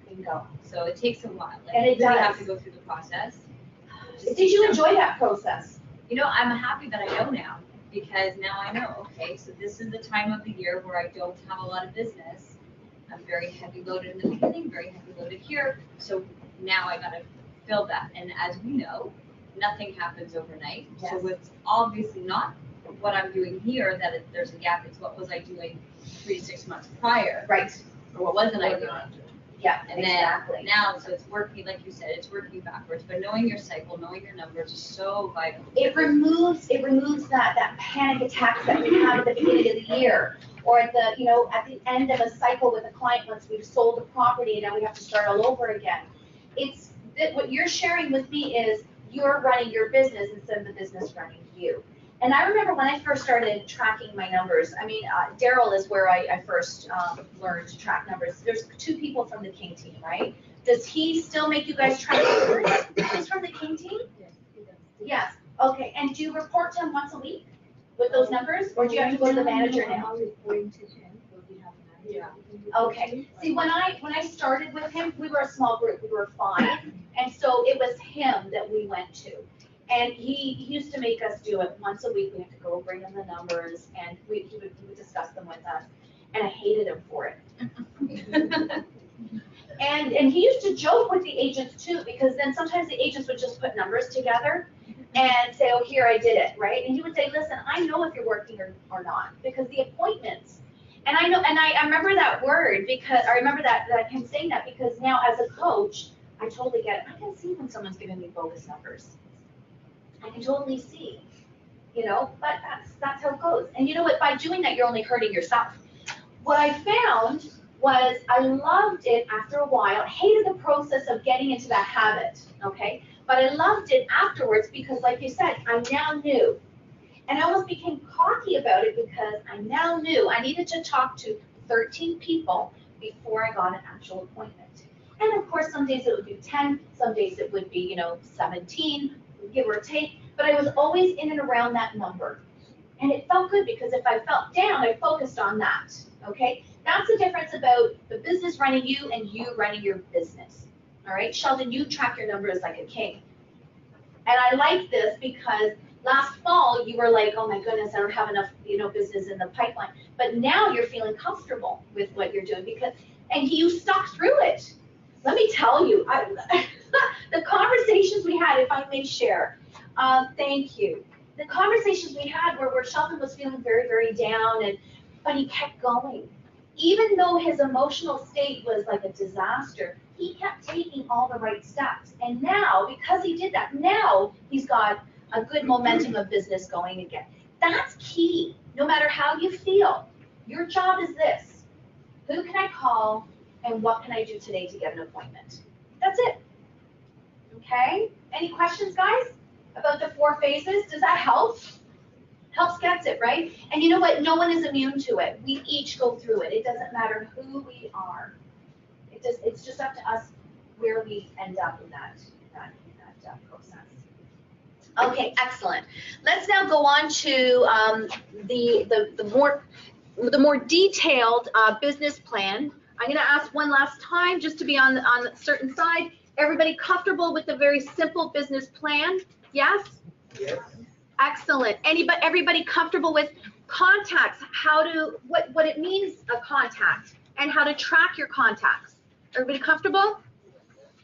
Bingo. So it takes a while. Like, And it you really have does. to go through the process. Did you enjoy that process? You know, I'm happy that I know now, because now I know, okay, so this is the time of the year where I don't have a lot of business. I'm very heavy loaded in the beginning, very heavy loaded here, so now I gotta fill that. And as we know, nothing happens overnight. Yes. So it's obviously not what I'm doing here that there's a gap, it's what was I doing 3 to 6 months prior, Right. or what wasn't I doing? Yeah, And exactly. then now, so it's working, like you said, it's working backwards, but knowing your cycle, knowing your numbers is so vital. It removes that panic attacks that we have at the beginning of the year, or at the end of a cycle with a client once we've sold the property and now we have to start all over again. It's that what you're sharing with me is you're running your business instead of the business running you. And I remember when I first started tracking my numbers, Daryl is where I first learned to track numbers. There's 2 people from the King team, right? Does he still make you guys track numbers? He's from the King team? Yes, okay, and do you report to him once a week with those numbers, or do you have to go to the manager now? Yeah. Okay, see, when I started with him, we were a small group, we were 5, and so it was him that we went to. And he used to make us do it once a week, we had to go bring him the numbers, and he would discuss them with us, and I hated him for it. And he used to joke with the agents too, because then sometimes the agents would just put numbers together and say, oh, here, I did it, right? And he would say, listen, I know if you're working or not, because the appointments. And I know, and I remember that word, because I remember that him saying that, because now as a coach, I totally get it. I can see when someone's giving me bogus numbers. I can totally see, but that's how it goes. And you know what, by doing that, you're only hurting yourself. What I found was I loved it after a while. I hated the process of getting into that habit, okay? But I loved it afterwards because, like you said, I now knew. And I almost became cocky about it because I now knew I needed to talk to 13 people before I got an actual appointment. And of course, some days it would be 10, some days it would be, 17, give or take, but I was always in and around that number. And it felt good because if I felt down, I focused on that, okay? That's the difference about the business running you and you running your business, all right? Sheldon, you track your numbers like a king. And I like this because last fall, you were like, oh my goodness, I don't have enough, business in the pipeline. But now you're feeling comfortable with what you're doing and you stuck through it. Let me tell you, the conversations we had, if I may share, thank you. The conversations we had where Sheldon was feeling very, very down, but he kept going. Even though his emotional state was like a disaster, he kept taking all the right steps. And now, because he did that, now he's got a good momentum of business going again. That's key. No matter how you feel, your job is this. Who can I call and what can I do today to get an appointment? That's it. Okay? Any questions, guys, about the 4 phases? Does that help? Helps gets it, right? And you know what? No one is immune to it. We each go through it. It doesn't matter who we are. It's just up to us where we end up in that process. Okay, excellent. Let's now go on to the more detailed business plan. I'm going to ask one last time just to be on a certain side. Everybody comfortable with the very simple business plan? Yes? Yes. Excellent. Everybody comfortable with contacts, what it means, a contact, and how to track your contacts? Everybody comfortable?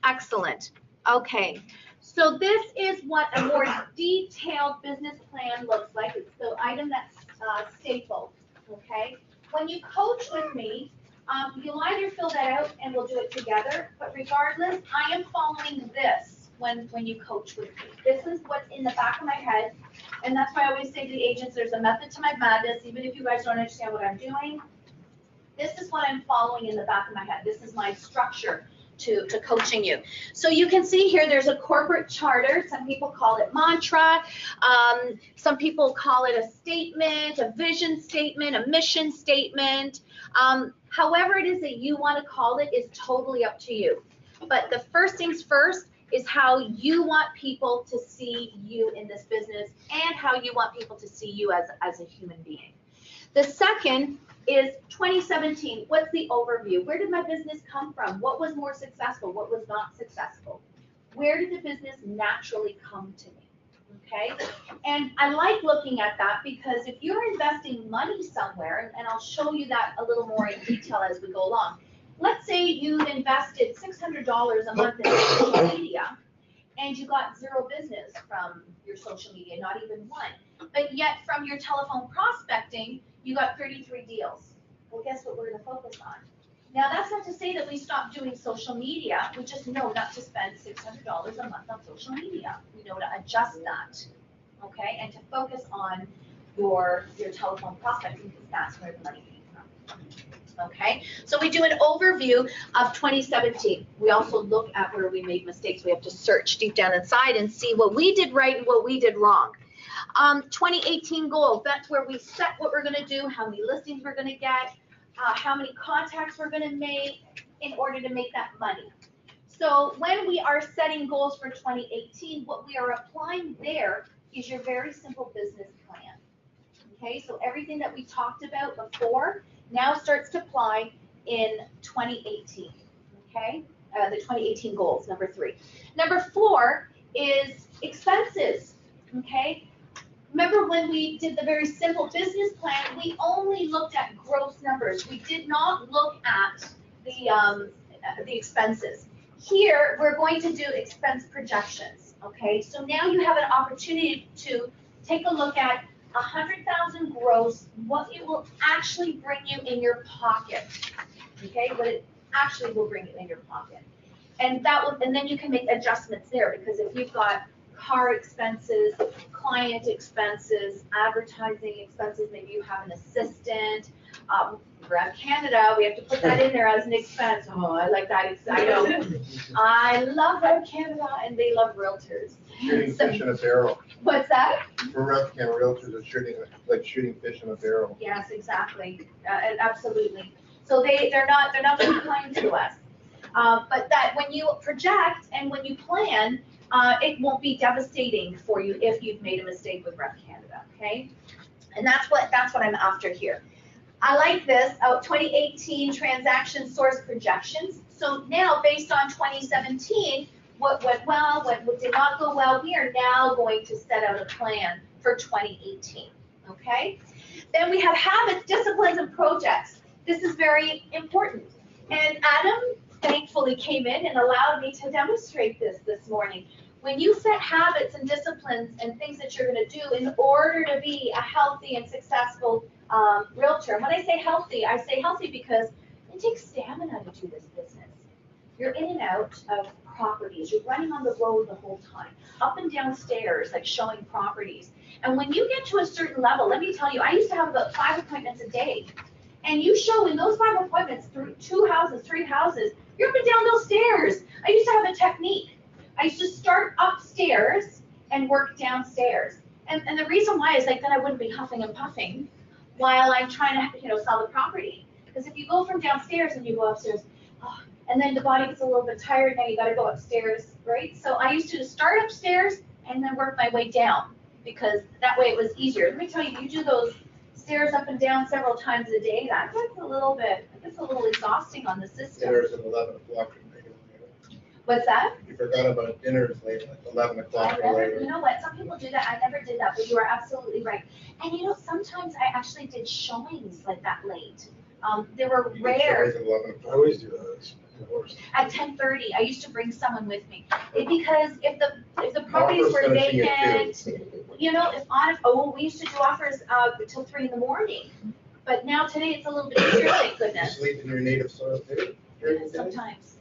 Excellent. Okay. So this is what a more detailed business plan looks like. It's the item that's stapled, okay? When you coach with me, you'll either fill that out and we'll do it together, but regardless, I am following this when you coach with me. This is what's in the back of my head, and that's why I always say to the agents, there's a method to my madness, even if you guys don't understand what I'm doing. This is what I'm following in the back of my head. This is my structure to coaching you. So you can see here, there's a corporate charter. Some people call it mantra. Some people call it a statement, a vision statement, a mission statement. However it is that you want to call it is totally up to you. But the first things first is how you want people to see you in this business and how you want people to see you as a human being. The second is 2017. What's the overview? Where did my business come from? What was more successful? What was not successful? Where did the business naturally come to me? Okay, and I like looking at that because if you're investing money somewhere, and I'll show you that a little more in detail as we go along. Let's say you've invested $600 a month in social media and you got zero business from your social media, not even one. But yet from your telephone prospecting, you got 33 deals. Well, guess what we're going to focus on? Now, that's not to say that we stop doing social media. We just know not to spend $600 a month on social media. We know to adjust that, okay, and to focus on your telephone prospecting because that's where the money came from. Okay, so we do an overview of 2017. We also look at where we made mistakes. We have to search deep down inside and see what we did right and what we did wrong. 2018 goals, that's where we set what we're going to do, how many listings we're going to get, how many contacts we're going to make in order to make that money. So when we are setting goals for 2018, what we are applying there is your very simple business plan. Okay, so everything that we talked about before now starts to apply in 2018. Okay, the 2018 goals, number 3. Number 4 is expenses. Okay. Remember when we did the very simple business plan, we only looked at gross numbers. We did not look at the expenses. Here, we're going to do expense projections, okay? So now you have an opportunity to take a look at 100,000 gross, what it will actually bring you in your pocket, okay? What it actually will bring you in your pocket. And then you can make adjustments there because if you've got car expenses, client expenses, advertising expenses, maybe you have an assistant. Rev Canada, we have to put that in there as an expense. Oh, I like that. I know. I love Rev Canada and they love realtors. Shooting fish in a barrel. What's that? For Rev Canada realtors, it's like shooting fish in a barrel. Yes, exactly. Absolutely. So they're not very kind to us. But that when you project and when you plan, it won't be devastating for you if you've made a mistake with Rev Canada, okay? And that's what I'm after here. I like this, 2018 transaction source projections. So now based on 2017, what went well, what did not go well, we are now going to set out a plan for 2018, okay? Then we have habits, disciplines, and projects. This is very important. And Adam thankfully came in and allowed me to demonstrate this morning. When you set habits and disciplines and things that you're going to do in order to be a healthy and successful realtor, when I say healthy because it takes stamina to do this business. You're in and out of properties. You're running on the road the whole time, up and down stairs, like showing properties. And when you get to a certain level, let me tell you, I used to have about 5 appointments a day. And you show in those 5 appointments through 2 houses, 3 houses, you're up and down those stairs. I used to have a technique. I used to start upstairs and work downstairs. And the reason why is like then I wouldn't be huffing and puffing while I'm trying to sell the property. Because if you go from downstairs and you go upstairs, and then the body gets a little bit tired, now you got to go upstairs, right? So I used to start upstairs and then work my way down because that way it was easier. Let me tell you, you do those stairs up and down several times a day, that gets a little exhausting on the system. Dinner's at 11 o'clock. What's that? You forgot about dinners late, like 11 o'clock or later. You know what? Some people do that. I never did that, but you are absolutely right. And you know, sometimes I actually did showings like that late. They were You do rare. showings at 11 I o'clock. always do that. At 10:30, I used to bring someone with me. Because if the properties Martha's were finishing vacant, it you know, we used to do offers, till 3 in the morning. But now today it's a little bit easier, thank You goodness. sleep in your native soil too? during the day? Sometimes.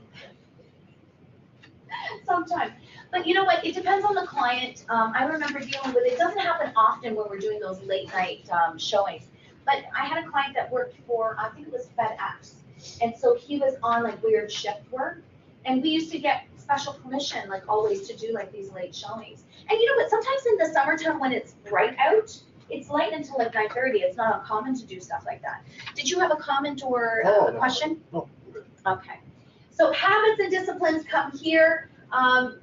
Sometimes. But you know what, it depends on the client. I remember dealing with, it doesn't happen often when we're doing those late night, showings. But I had a client that worked for, I think it was FedEx. And so he was on like weird shift work. And we used to get special permission, like always, to do like these late showings. And you know what, sometimes in the summertime when it's bright out, it's light until like 9:30. It's not uncommon to do stuff like that. Did you have a comment or a question? No. Okay. So habits and disciplines come here.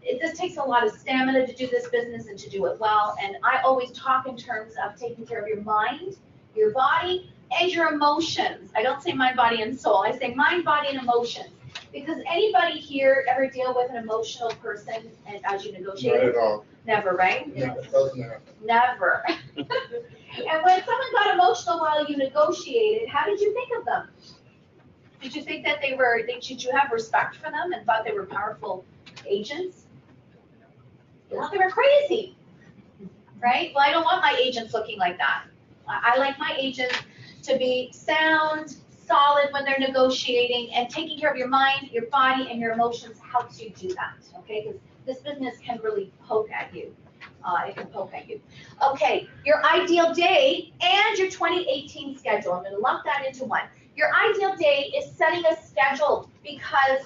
This takes a lot of stamina to do this business and to do it well. And I always talk in terms of taking care of your mind, your body, and your emotions. I don't say mind, body, and soul. I say mind, body, and emotions. Because anybody here ever deal with an emotional person and as you negotiate? Not at all. Never, right? No, it doesn't happen. Never. And when someone got emotional while you negotiated, how did you think of them? Did you think that did you have respect for them and thought they were powerful agents? You thought they were crazy, right? Well, I don't want my agents looking like that. I like my agents to be sound, solid when they're negotiating, and taking care of your mind, your body, and your emotions helps you do that, okay? Because this business can really poke at you. It can poke at you. Okay, your ideal day and your 2018 schedule. I'm going to lump that into one. Your ideal day is setting a schedule because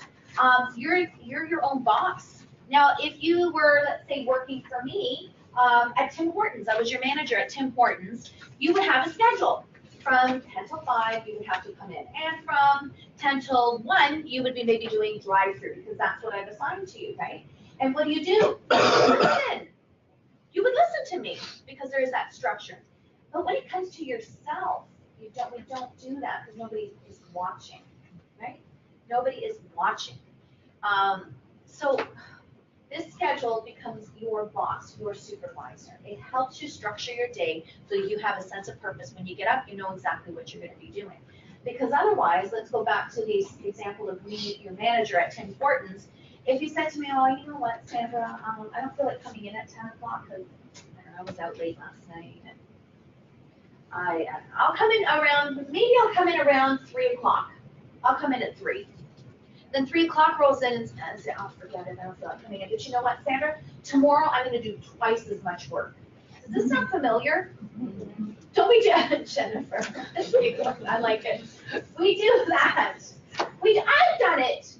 you're your own boss. Now, if you were, let's say, working for me at Tim Hortons, I was your manager at Tim Hortons, you would have a schedule. From 10 till 5, you would have to come in. And from 10 till 1, you would be maybe doing drive-through because that's what I've assigned to you, right? And what do? You listen. You would listen to me because there is that structure. But when it comes to yourself, we don't do that because nobody is watching, right? Nobody is watching. So this schedule becomes your boss, your supervisor. It helps you structure your day so you have a sense of purpose. When you get up, you know exactly what you're going to be doing. Because otherwise, let's go back to the example of me, your manager at Tim Hortons. If you said to me, oh, you know what, Sandra, I don't feel like coming in at 10 o'clock because I was out late last night. And I'll come in around, maybe I'll come in around 3 o'clock. I'll come in at 3. Then 3 o'clock rolls in and say, oh, forget it, I don't feel like coming in. But you know what, Sandra? Tomorrow I'm going to do twice as much work. Does this sound familiar? Don't we, Jennifer? I like it. We do that. I've done it.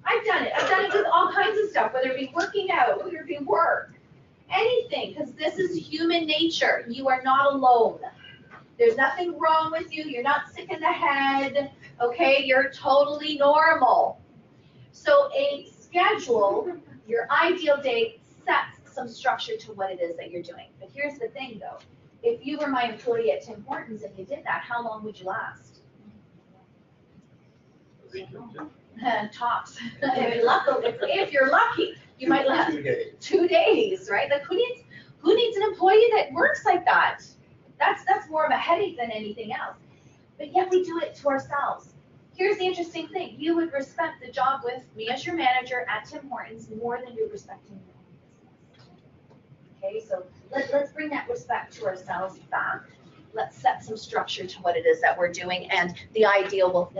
I've done it with all kinds of stuff, whether it be working out, whether it be work, anything, because this is human nature. You are not alone. There's nothing wrong with you. You're not sick in the head, okay? You're totally normal. So a schedule, your ideal day, sets some structure to what it is that you're doing. But here's the thing, though. If you were my employee at Tim Hortons and you did that, how long would you last? Tops. If you're lucky, you might last 2 days, right? Like who needs an employee that works like that? That's more of a headache than anything else. But yet we do it to ourselves. Here's the interesting thing. You would respect the job with me as your manager at Tim Hortons more than you're respecting your own business. Okay, so let's bring that respect to ourselves back. Let's set some structure to what it is that we're doing, and the ideal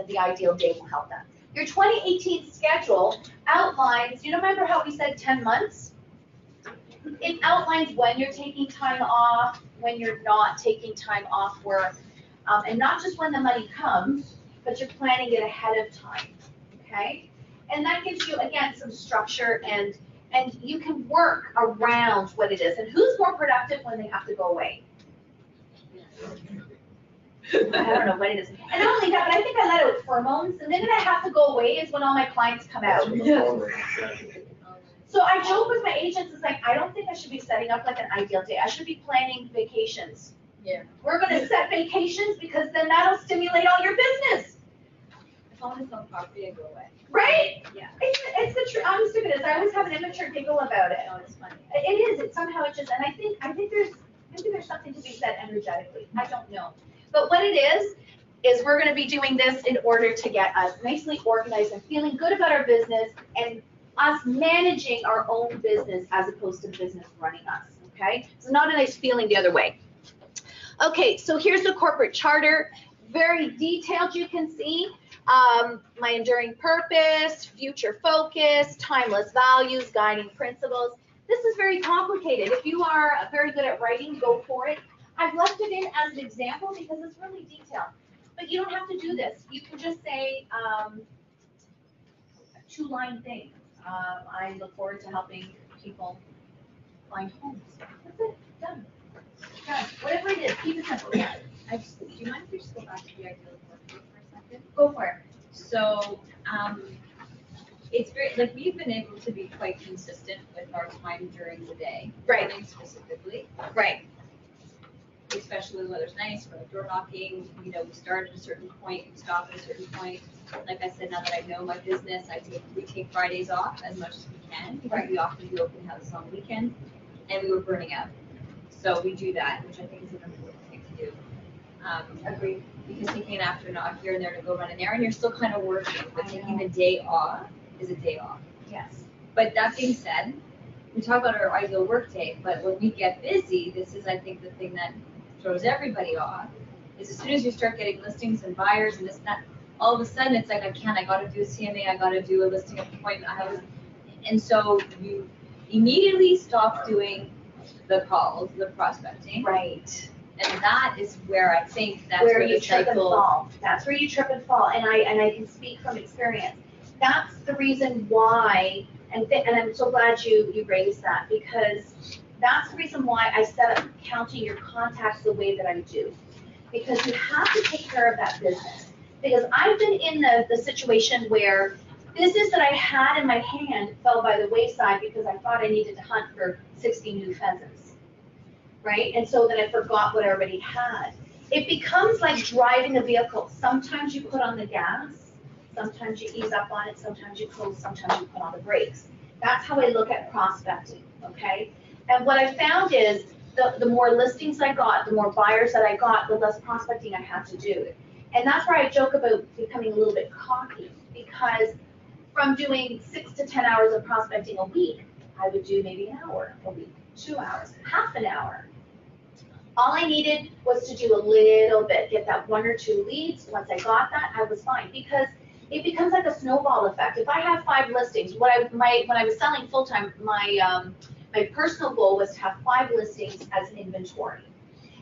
day will help that. Your 2018 schedule outlines, you remember how we said 10 months? It outlines when you're taking time off, when you're not taking time off work, and not just when the money comes, but you're planning it ahead of time, okay? And that gives you, again, some structure, and you can work around what it is. And who's more productive when they have to go away? I don't know what it is. And not only that, but I think I let out hormones. And then when I have to go away is when all my clients come out. So I joke with my agents, it's like, I don't think I should be setting up like an ideal day. I should be planning vacations. Yeah. We're going to set vacations because then that'll stimulate all your business. As long as no property, I go away. Right? Yeah. It's the truth. Honest to goodness, I always have an immature giggle about it. No, it's funny. It is. It somehow it just, and I think there's something to be said energetically. I don't know. But what it is, is we're gonna be doing this in order to get us nicely organized and feeling good about our business and us managing our own business as opposed to business running us, okay? It's not a nice feeling the other way. Okay, so here's the corporate charter, very detailed, you can see. My enduring purpose, future focus, timeless values, guiding principles. This is very complicated. If you are very good at writing, go for it. I've left it in as an example because it's really detailed. But you don't have to do this. You can just say a two-line thing. I look forward to helping people find homes. That's it, done. Done. Whatever it is, keep it simple. Yeah. Do you mind if we just go back to the ideal workday for a second? Go for it. So, it's very, like, we've been able to be quite consistent with our time during the day. Right. Morning specifically, Right. especially when the weather's nice, we're door knocking, you know, we start at a certain point, we stop at a certain point. Like I said, now that I know my business, we take Fridays off as much as we can, because we often do open houses on the weekend, and we were burning out. So we do that, which I think is an important thing to do. Agreed. Because taking an afternoon off here and there to go run an errand, you're still kind of working, but taking a day off is a day off. Yes. But that being said, we talk about our ideal work day, but when we get busy, this is, I think, the thing that throws everybody off, is as soon as you start getting listings and buyers and this and that, all of a sudden it's like, I gotta do a CMA, I gotta do a listing appointment, and so you immediately stop doing the calls, the prospecting. Right. And that is where I think that's Where where you the trip and cycle. fall. That's where you trip and fall. And I can speak from experience. That's the reason why, and I'm so glad you raised that, because that's the reason why I set up counting your contacts the way that I do. Because you have to take care of that business. Because I've been in the situation where business that I had in my hand fell by the wayside because I thought I needed to hunt for 60 new pheasants, right? And so then I forgot what I already had. It becomes like driving a vehicle. Sometimes you put on the gas, sometimes you ease up on it, sometimes you close, sometimes you put on the brakes. That's how I look at prospecting, okay? And what I found is the more listings I got, the more buyers that I got, the less prospecting I had to do. And that's where I joke about becoming a little bit cocky, because from doing 6 to 10 hours of prospecting a week, I would do maybe an hour a week, 2 hours, half an hour. All I needed was to do a little bit, get that 1 or 2 leads. Once I got that, I was fine, because it becomes like a snowball effect. If I have 5 listings, when I was selling full time, my personal goal was to have 5 listings as an inventory,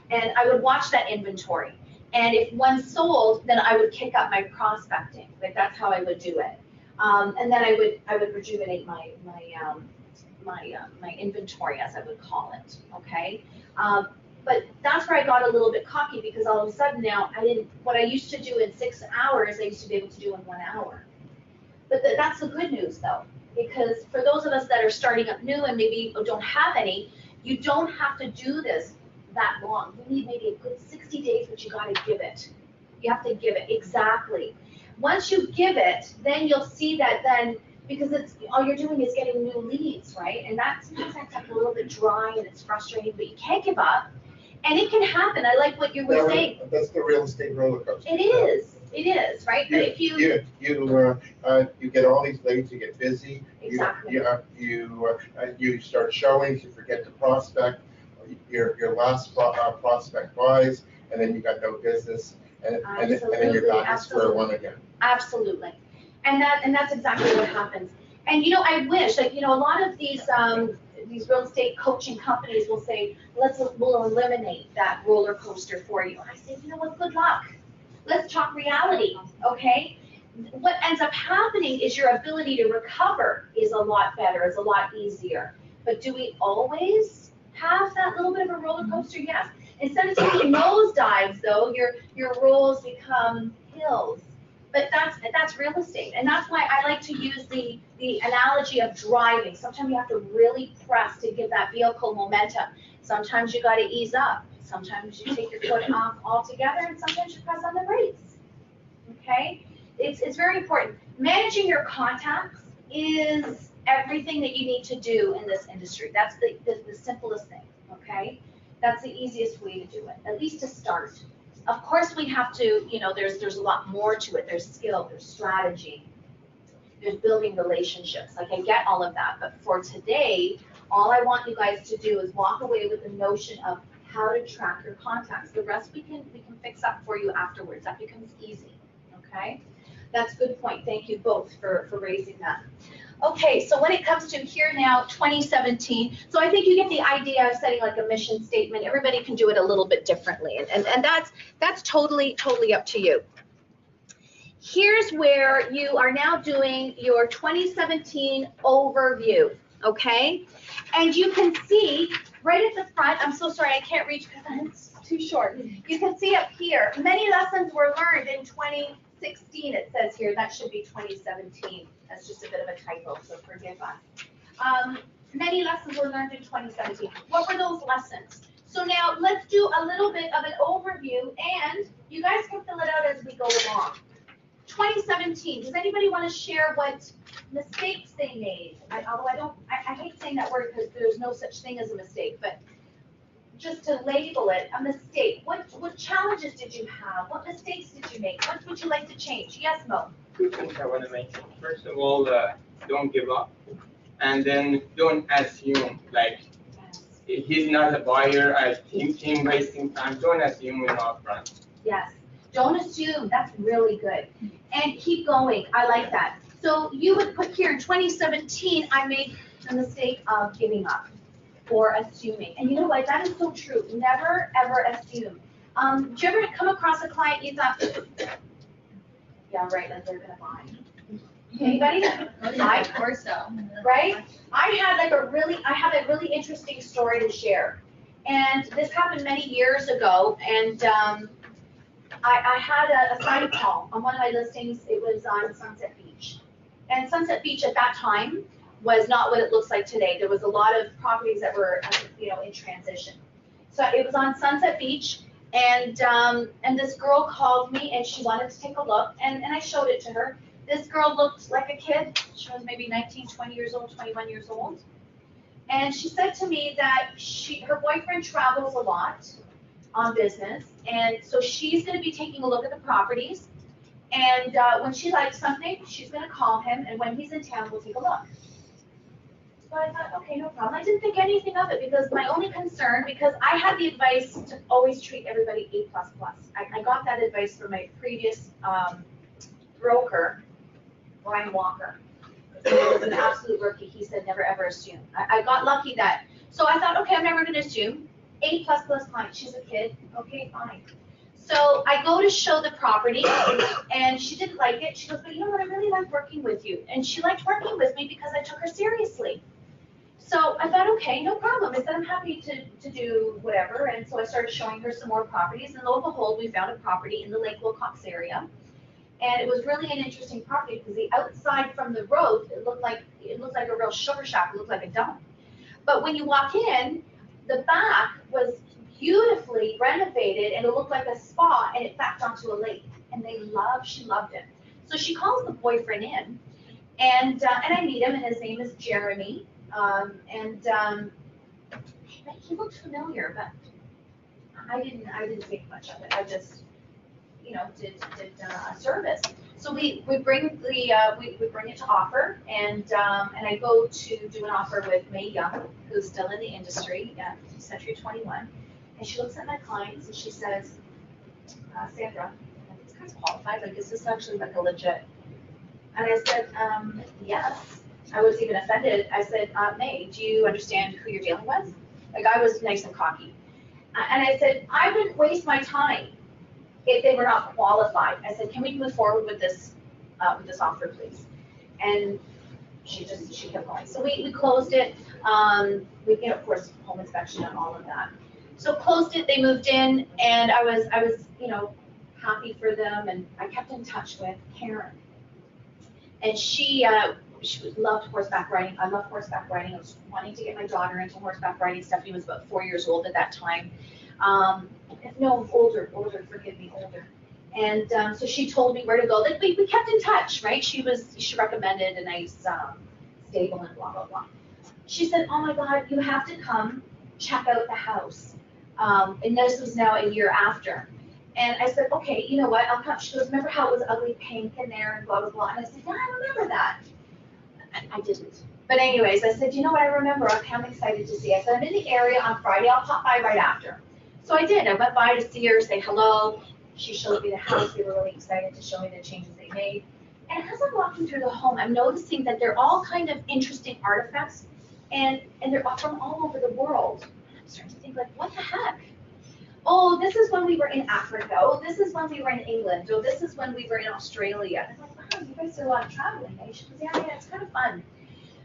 and I would watch that inventory. And if one sold, then I would kick up my prospecting. Like, that's how I would do it. And then I would rejuvenate my inventory, as I would call it. Okay. But that's where I got a little bit cocky, because all of a sudden now what I used to do in 6 hours, I used to be able to do in 1 hour. But that's the good news, though, because for those of us that are starting up new and maybe don't have any, you don't have to do this that long. You need maybe a good 60 days, but you got to give it. You have to give it, exactly. Once you give it, then you'll see that then, because it's all you're doing is getting new leads, right? And that sometimes that's a little bit dry and it's frustrating, but you can't give up. And it can happen. I like what you were saying. That's the real estate roller coaster. It is, right? But if you get all these leads, you get busy. Exactly. You start showings, you forget to prospect. Your last prospect buys, and then you got no business, and then you're back to square one again. Absolutely, and that's exactly what happens. And I wish, like, a lot of these real estate coaching companies will say, we'll eliminate that roller coaster for you. I say, you know what? Good luck. Let's talk reality, okay? What ends up happening is your ability to recover is a lot better, is a lot easier. But do we always have that little bit of a roller coaster? Yes. Instead of taking nosedives, though, your rolls become hills. But that's real estate, and that's why I like to use the analogy of driving. Sometimes you have to really press to give that vehicle momentum. Sometimes you got to ease up. Sometimes you take your foot off altogether, and sometimes you press on the brakes. Okay, it's very important. Managing your contacts is everything that you need to do in this industry. That's the simplest thing. Okay, that's the easiest way to do it, at least to start. Of course, we have to, there's a lot more to it. There's skill, there's strategy, there's building relationships. Like, I get all of that, but for today, all I want you guys to do is walk away with the notion of how to track your contacts. The rest we can fix up for you afterwards. That becomes easy, okay? That's a good point. Thank you both for raising that. Okay, so when it comes to here now, 2017, so I think you get the idea of setting like a mission statement. Everybody can do it a little bit differently, and that's totally up to you. Here's where you are now doing your 2017 overview, okay? And you can see right at the front, I'm so sorry, I can't reach because it's too short. You can see up here, many lessons were learned in 2016, it says here. That should be 2017. That's just a bit of a typo, so forgive us. Many lessons were learned in 2017. What were those lessons? So now let's do a little bit of an overview, and you guys can fill it out as we go along. 2017, does anybody want to share what mistakes they made? Although I hate saying that word because there's no such thing as a mistake, but just to label it, a mistake. What challenges did you have? What mistakes did you make? What would you like to change? Yes, Mo? 2 things I want to mention. First of all, don't give up. And then don't assume, like, he's not a buyer, I think him wasting time. Don't assume we're not front. Yes. Don't assume. That's really good. And keep going. I like that. So you would put here in 2017, I made the mistake of giving up or assuming. And you know what? That is so true. Never, ever assume. Do you ever come across a client you thought, yeah, right, like they're going to buy? Anybody? Of course so. Right? I have a really interesting story to share. And this happened many years ago. And I had a side call on one of my listings. It was on Sunset Beach. And Sunset Beach at that time was not what it looks like today. There was a lot of properties that were, in transition. So it was on Sunset Beach, and this girl called me, and she wanted to take a look, and I showed it to her. This girl looked like a kid. She was maybe 19, 20 years old, 21 years old. And she said to me that her boyfriend travels a lot on business, and so she's going to be taking a look at the properties, and when she likes something, she's going to call him, and when he's in town, we'll take a look. So I thought, okay, no problem. I didn't think anything of it because my only concern, because I had the advice to always treat everybody A++. I got that advice from my previous broker, Brian Walker. He was an absolute rookie. He said never ever assume. I got lucky that. So I thought, okay, I'm never going to assume. A++ client, she's a kid, okay, fine. So I go to show the property, and she didn't like it. She goes, but you know what, I really like working with you. And she liked working with me because I took her seriously. So I thought, okay, no problem. I said, I'm happy to do whatever. And so I started showing her some more properties, and lo and behold, we found a property in the Lake Wilcox area. And it was really an interesting property because the outside from the road, it looked like a real sugar shack. It looked like a dump. But when you walk in, the back was beautifully renovated, and it looked like a spa, and it backed onto a lake. And she loved it. So she calls the boyfriend in, and I meet him, and his name is Jeremy. He looked familiar, but I didn't think much of it. I just, did a service. So we bring it to offer, and I go to do an offer with May Young, who's still in the industry at Century 21, and she looks at my clients and she says, Sandra, this guy's qualified. Like, is this actually like a legit? And I said, yes. I was even offended. I said, May, do you understand who you're dealing with? Like, I was nice and cocky, and I said, I wouldn't waste my time if they were not qualified. I said, can we move forward with this offer, please? And she kept going. So we closed it. Of course, home inspection and all of that. So closed it. They moved in, and I was happy for them. And I kept in touch with Karen, and she loved horseback riding. I love horseback riding. I was wanting to get my daughter into horseback riding. Stephanie was about 4 years old at that time. No, older, forgive me, older. And so she told me where to go. Like, we kept in touch, right? She recommended a nice stable and blah, blah, blah. She said, oh my God, you have to come check out the house. And this was now a year after. And I said, okay, you know what, I'll come. She goes, remember how it was ugly pink in there and blah, blah, blah. And I said, yeah, I remember that. I didn't. But anyways, I said, you know what, I remember, I'm excited to see. I said, I'm in the area on Friday, I'll pop by right after. So I did, I went by to see her, say hello. She showed me the house, they were really excited to show me the changes they made. And as I'm walking through the home, I'm noticing that they're all kind of interesting artifacts, and they're from all over the world. I'm starting to think, like, what the heck? Oh, this is when we were in Africa. Oh, this is when we were in England. Oh, this is when we were in Australia. And I'm like, wow, you guys do a lot of traveling, eh? She goes, yeah, it's kind of fun.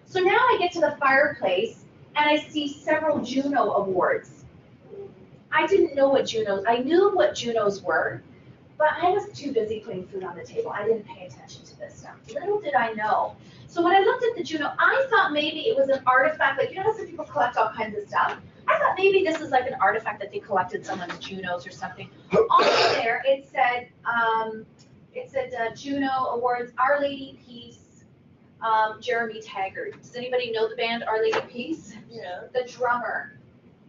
So now I get to the fireplace, and I see several Juno awards. I didn't know what Junos, I knew what Junos were, but I was too busy putting food on the table. I didn't pay attention to this stuff. Little did I know. So when I looked at the Juno, I thought maybe it was an artifact, like, you know how some people collect all kinds of stuff? I thought maybe this is like an artifact that they collected someone's Junos or something. On there, it said Juno Awards, Our Lady Peace, Jeremy Taggart. Does anybody know the band Our Lady Peace? Yeah. The drummer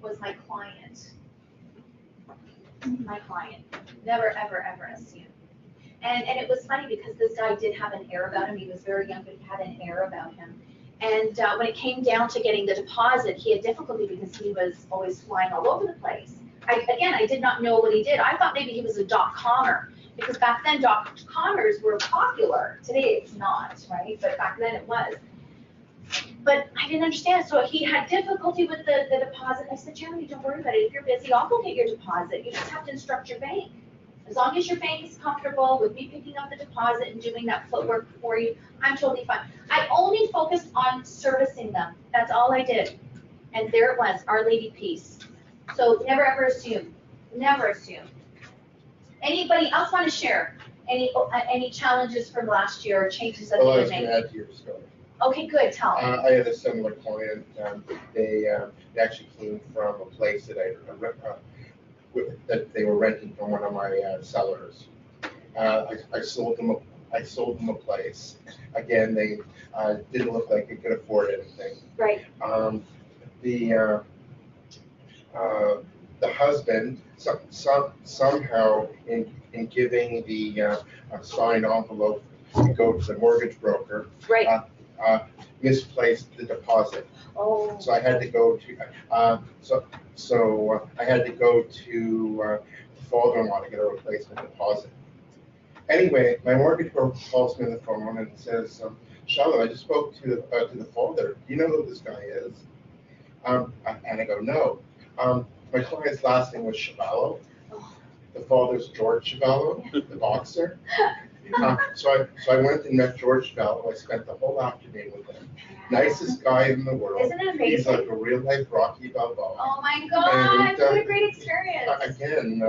was my client. My client. Never, ever, ever assume. And it was funny because this guy did have an air about him. He was very young, but he had an air about him. And when it came down to getting the deposit, he had difficulty because he was always flying all over the place. I did not know what he did. I thought maybe he was a .comer, because back then .comers were popular. Today it's not, right? But back then it was. But I didn't understand. So he had difficulty with the deposit. I said, Jeremy, don't worry about it. If you're busy, I'll go get your deposit. You just have to instruct your bank. As long as your bank is comfortable with me picking up the deposit and doing that footwork for you, I'm totally fine. I only focused on servicing them. That's all I did. And there it was, Our Lady Peace. So never ever assume. Never assume. Anybody else want to share any challenges from last year or changes that Well, I they was made? gonna add to your story. Okay, good. Tell me. I had a similar client. They actually came from a place that that they were renting from one of my sellers. I sold them a place. Again, they didn't look like they could afford anything. Right. The husband somehow in giving the signed envelope to go to the mortgage broker. Right. Misplaced the deposit. Oh. So I had to go to I had to go to father-in-law to get a replacement deposit. Anyway, my mortgage broker calls me on the phone and says, Charlotte, I just spoke to the father. Do you know who this guy is? And I go, no. My client's last name was Chavallo. The father's George Chavallo, the boxer. So I went and met George Chavallo. I spent the whole afternoon with him. Nicest guy in the world. Isn't it amazing? He's like a real life Rocky Balboa. Oh my God, what a great experience. Again,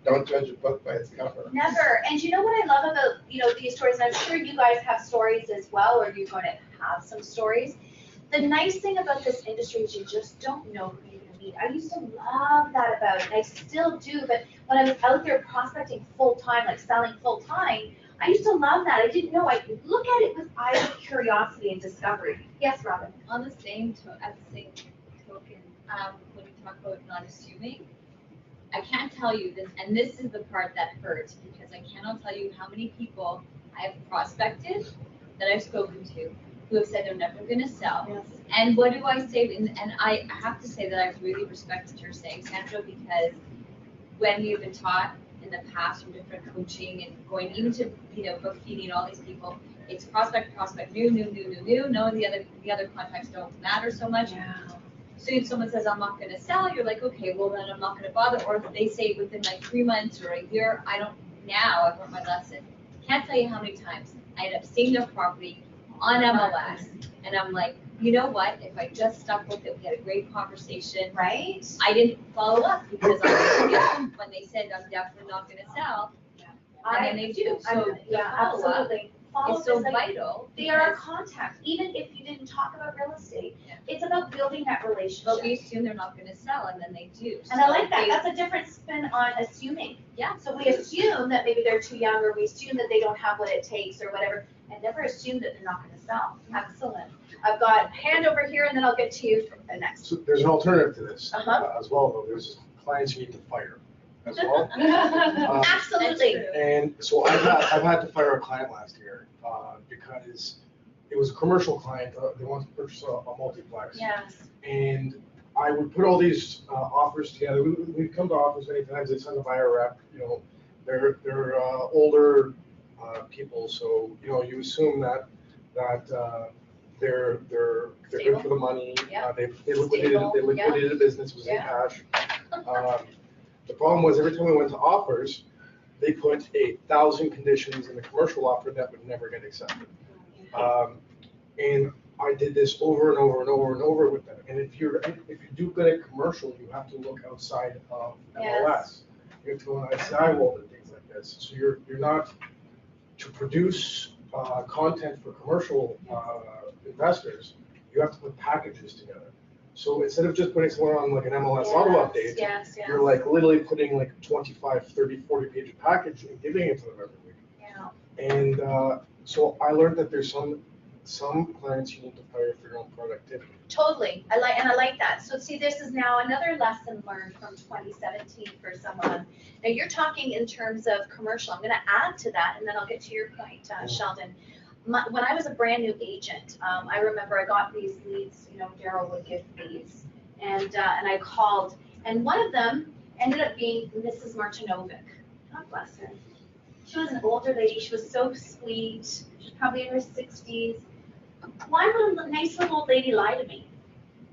don't judge a book by its cover. Never. And you know what I love about, these stories, and I'm sure you guys have stories as well, or you're going to have some stories. The nice thing about this industry is you just don't know who you're going to meet. I used to love that about it, and I still do, but when I was out there prospecting full time, like selling full time, I used to love that. I didn't know. I could look at it with eyes of curiosity and discovery. Yes, Robin? On the same token, when we talk about not assuming, I can't tell you this, and this is the part that hurts, because I cannot tell you how many people I have prospected that I've spoken to who have said they're never going to sell. Yes. And what do I say? And I have to say that I really respected her saying, Sandra, because when we've been taught in the past from different coaching and going even to book feeding all these people, it's prospect, new. No, the other contacts don't matter so much. Yeah. So if someone says I'm not going to sell, you're like, okay, well then I'm not going to bother. Or if they say within like 3 months or a year, I've learned my lesson. Can't tell you how many times I end up seeing their property on MLS, and I'm like, you know what? If I just stuck with it, we had a great conversation. Right? I didn't follow up because when they said I'm definitely not going to sell, and then they do. So Yeah, follow-up absolutely. is so vital. They are a because- contact, even if you didn't talk about real estate. Yeah. It's about building that relationship. But we assume they're not going to sell, and then they do. And I like So that. they- That's a different spin on assuming. Yeah. So we assume that maybe they're too young, or we assume that they don't have what it takes or whatever, and never assume that they're not going to sell. Excellent. I've got hand over here, and then I'll get to you for the next. So there's an alternative to this Uh-huh. as well, though. There's clients you need to fire. as well. Absolutely. And so I've had to fire a client last year because it was a commercial client. They wanted to purchase a multiplex. Yes. And I would put all these offers together. We'd come to offers many times. They send a buyer rep. You know, they're older people, so you know you assume that they're good for the money. Yep. They liquidated the business. It was in cash. The problem was every time we went to offers, they put 1,000 conditions in the commercial offer that would never get accepted. And I did this over and over and over and over with them. And if you do good at commercial, you have to look outside of MLS. You have to go on ICI World and things like this. So you're not to produce content for commercial investors. You have to put packages together. So instead of just putting someone on like an MLS auto update, you're like literally putting like 25, 30, 40 page package and giving it to them every week. Yeah. And so I learned that there's some clients you need to fire for your own productivity. Totally. I like that. So see, this is now another lesson learned from 2017 for someone. Now you're talking in terms of commercial. I'm going to add to that, and then I'll get to your point, Sheldon. When I was a brand new agent, I remember I got these leads. You know, Daryl would give leads, and I called, and one of them ended up being Mrs. Martinovic. God bless her. She was an older lady. She was so sweet. She was probably in her 60s. Why would a nice little old lady lie to me,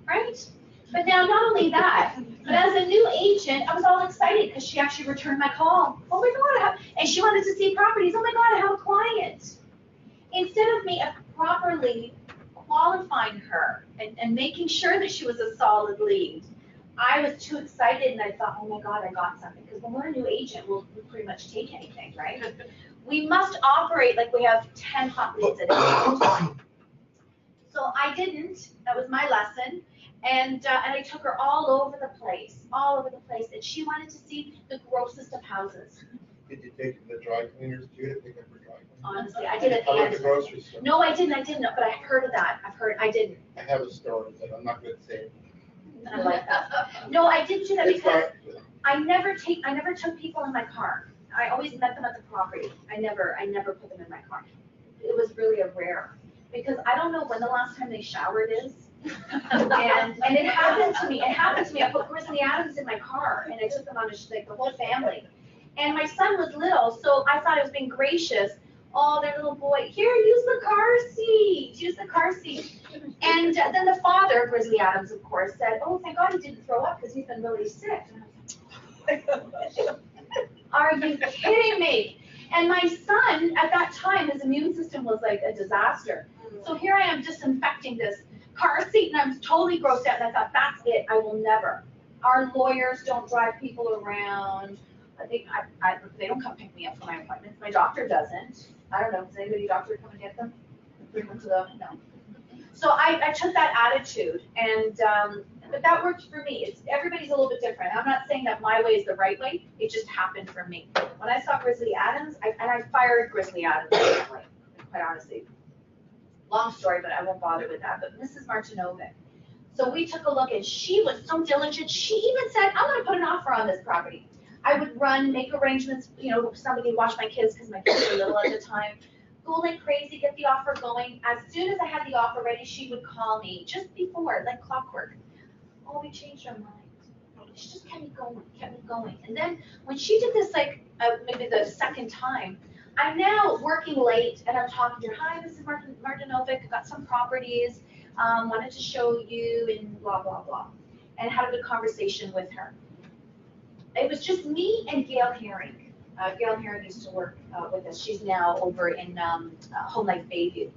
right? But now, not only that, but as a new agent, I was all excited because she actually returned my call. Oh my God, and she wanted to see properties. Oh my God, I have a client. Instead of me properly qualifying her and making sure that she was a solid lead, I was too excited and I thought, oh my God, I got something. Because when we're a new agent, we'll pretty much take anything, right? We must operate like we have 10 hot leads at any time. So I didn't. That was my lesson. And I took her all over the place. And she wanted to see the grossest of houses. Did you take the dry cleaners too to pick up her dry cleaners? Honestly, I did at the How about end. the grocery store? No, I didn't, but I've heard of that. I didn't. I have a story, but I'm not going to say it. I like that. No, I didn't do that It's because not- I never took people in my car. I always met them at the property. I never put them in my car. It was really a rare, because I don't know when the last time they showered is. And it happened to me. I put Grizzly Adams in my car and I took them on like the whole family. And my son was little, so I thought I was being gracious. Oh, their little boy, here, use the car seat. And then the father, Grizzly Adams, of course, said, oh, thank God he didn't throw up because he's been really sick. And I was like, are you kidding me? And my son, at that time, his immune system was like a disaster. So here I am disinfecting this car seat, and I'm totally grossed out. And I thought, that's it, I will never. Our lawyers don't drive people around. They don't come pick me up for my appointments. My doctor doesn't. I don't know, does anybody doctor come and get them? Bring them to the, no. So I took that attitude, and but that worked for me. Everybody's a little bit different. I'm not saying that my way is the right way. It just happened for me. When I saw Grizzly Adams, I fired Grizzly Adams, quite honestly. Long story, but I won't bother with that. But Mrs. Martinovic. So we took a look, and she was so diligent. She even said, I want to put an offer on this property. I would make arrangements, somebody watch my kids because my kids were little at the time. Go like crazy, get the offer going. As soon as I had the offer ready, she would call me just before, like clockwork. Oh, we changed our mind. She just kept me going. And then when she did this, like maybe the second time, I'm now working late and I'm talking to her. Hi, Mrs. Martinovic, got some properties, wanted to show you and blah, blah, blah. And had a good conversation with her. It was just me and Gail Herring. Gail Herring used to work with us. She's now over in Home Life Bayview.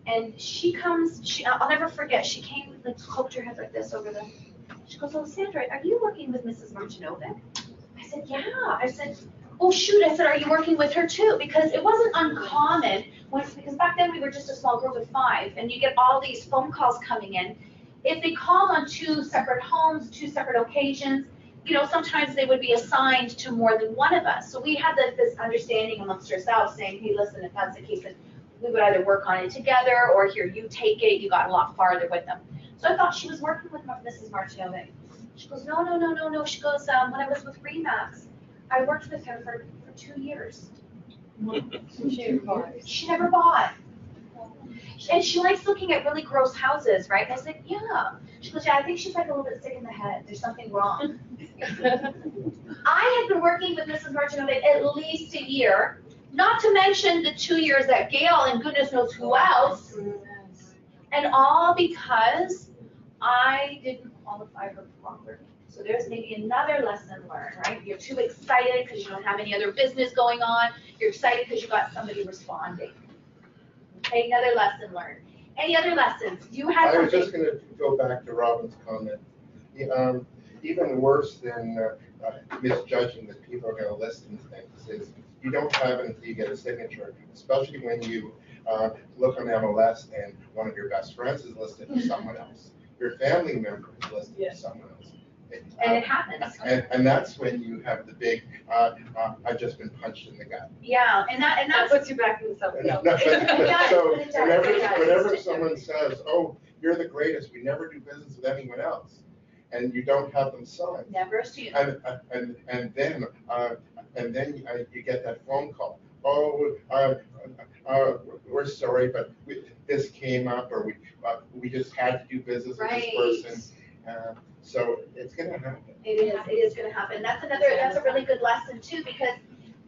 And she comes, I'll never forget, she came, like, poked her head like this over the, she goes, oh, Sandra, are you working with Mrs. Martinovic? I said, yeah. I said, oh, shoot. I said, are you working with her too? Because it wasn't uncommon, because back then we were just a small group of 5, and you get all these phone calls coming in. If they called on 2 separate homes, 2 separate occasions, sometimes they would be assigned to more than one of us. So we had this understanding amongst ourselves saying, hey, listen, if that's the case, then we would either work on it together or here, you take it. You got a lot farther with them. So I thought she was working with Mrs. Martinovic. She goes, no. She goes, when I was with Remax, I worked with her for 2 years. She She never bought. And she likes looking at really gross houses, right? And I said, yeah. She goes, yeah, I think she's like a little bit sick in the head. There's something wrong. I had been working with Mrs. Martineau at least a year, not to mention the 2 years at Gale and goodness knows who else. And all because I didn't qualify her properly. So there's maybe another lesson learned, right? You're too excited because you don't have any other business going on. You're excited because you got somebody responding. Okay, another lesson learned. Any other lessons? You had I was something. just going to go back to Robin's comment. Even worse than misjudging that people are going to listen to things is you don't have it until you get a signature, especially when you look on MLS and one of your best friends is listed for someone else. Your family member is listed for someone else. And it happens. And that's when you have the big, I've just been punched in the gut. Yeah, and That that's puts you back in the something else. So It does. whenever someone says, oh, you're the greatest, we never do business with anyone else, and you don't have them sign. never assume. And then you get that phone call. Oh, we're sorry, but this came up, or we just had to do business with Right. this person. So it's gonna happen. It is gonna happen. That's a really good lesson too, because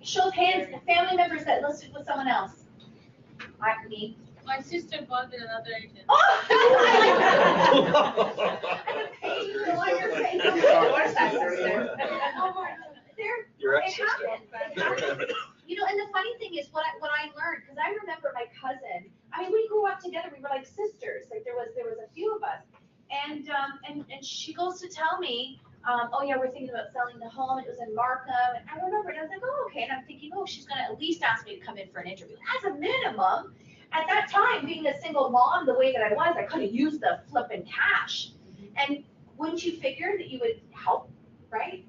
show of hands, family members that listed with someone else. Me. My sister bought with another agent. Oh, I like that. I'm paying you on your face. Where's that sister? There, Your it ex-sister. happens. It happens. You know, and the funny thing is what I learned, because I remember my cousin, I mean, we grew up together, we were like sisters, like there was a few of us. And she goes to tell me, oh yeah, we're thinking about selling the home, it was in Markham, and I remember it, I was like, oh, okay, and I'm thinking, oh, she's gonna at least ask me to come in for an interview, as a minimum. At that time, being a single mom, the way that I was, I could have used the flipping cash. And wouldn't you figure that you would help, right?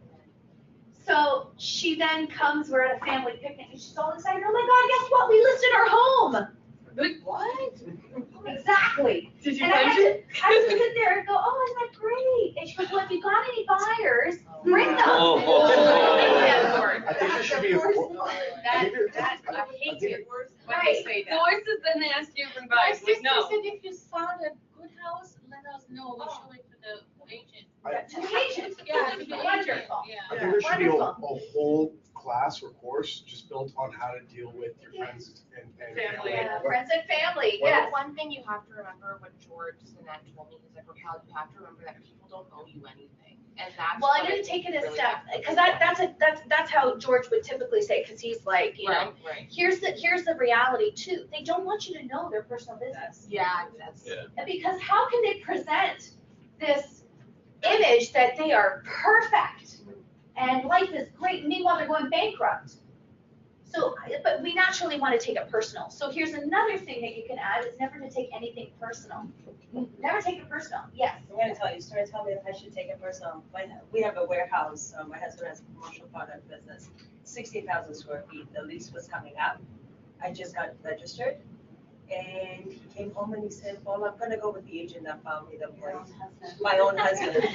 So she then comes, we're at a family picnic, and she's all excited, oh my God, guess what, we listed our home. Like, what? Exactly. Did you And I punch it? had to sit there and go, oh, isn't that great? And she goes, well, if you got any buyers, bring them. I think there should be a. I hate it when they say that. The worst is then they ask you for My advice, sister like, no. said if you found a good house, let us know, we'll show it to the agent. To the agent. Yeah, to the agent, Wonderful. yeah. I think there should be a Wonderful. whole class or course just built on how to deal with your friends and Family. Yeah, friends and family, Well, yes. One thing you have to remember, what George Sinan told me, he's like, Raquel, you have to remember that people don't owe you anything. And that's. Well, I'm what gonna I take think it a really step, has to because be. that's how George would typically say, because he's like, you know, Right. here's the reality too. They don't want you to know their personal business. Yeah, that's. Yeah. And because how can they present this image that they are perfect and life is great, meanwhile they're going bankrupt? So, but we naturally want to take it personal. So here's another thing that you can add is never to take anything personal. Never take it personal, yes. I'm gonna tell you, sorry, tell me if I should take it personal. We have a warehouse, my husband has a commercial product business, 60,000 square feet, the lease was coming up. I just got registered, and he came home and he said, well, I'm gonna go with the agent that found me the place. My own husband. This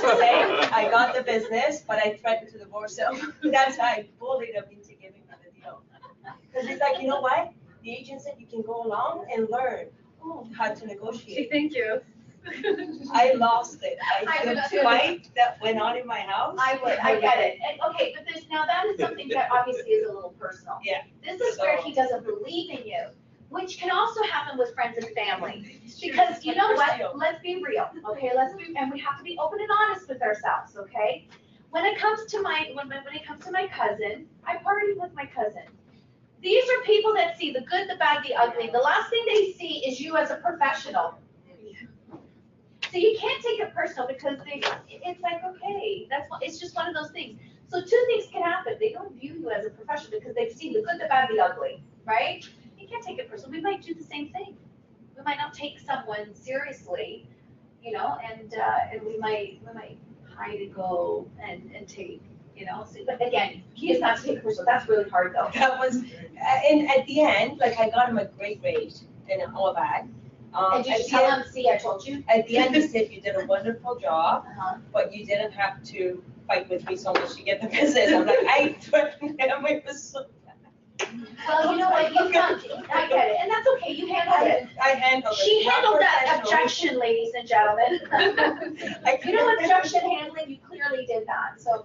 day, I got the business, but I threatened to divorce him. That's how I bullied him into giving me the deal. Because he's like, you know what? The agent said you can go along and learn how to negotiate. Thank you. I lost it. I would The too. fight that went on in my house. I get it. And, okay, but there's, now that is something that obviously is a little personal. Yeah. This is where he doesn't believe in you, which can also happen with friends and family. Because you know what, let's be real, okay, and we have to be open and honest with ourselves, okay? When it comes to my cousin, I partied with my cousin. These are people that see the good, the bad, the ugly. The last thing they see is you as a professional. So you can't take it personal because it's like, okay, it's just one of those things. So two things can happen. They don't view you as a professional because they've seen the good, the bad, the ugly, right? You can't take it personal. We might do the same thing. We might not take someone seriously, you know, and we might hide and go and take, you know. So, but again, key is not to take it personal. That's really hard though. That was, and at the end, like I got him a great rate and all that. And did you tell him, see, I told you? At the end, he said you did a wonderful job, Uh-huh. but you didn't have to fight with me so much to get the business. I'm like, I threatened him with this. Well, you know what, I get it, and that's okay, you handled it. I handled it. She Not handled that professionally. objection, ladies and gentlemen. You know, objection handling, you clearly did that, so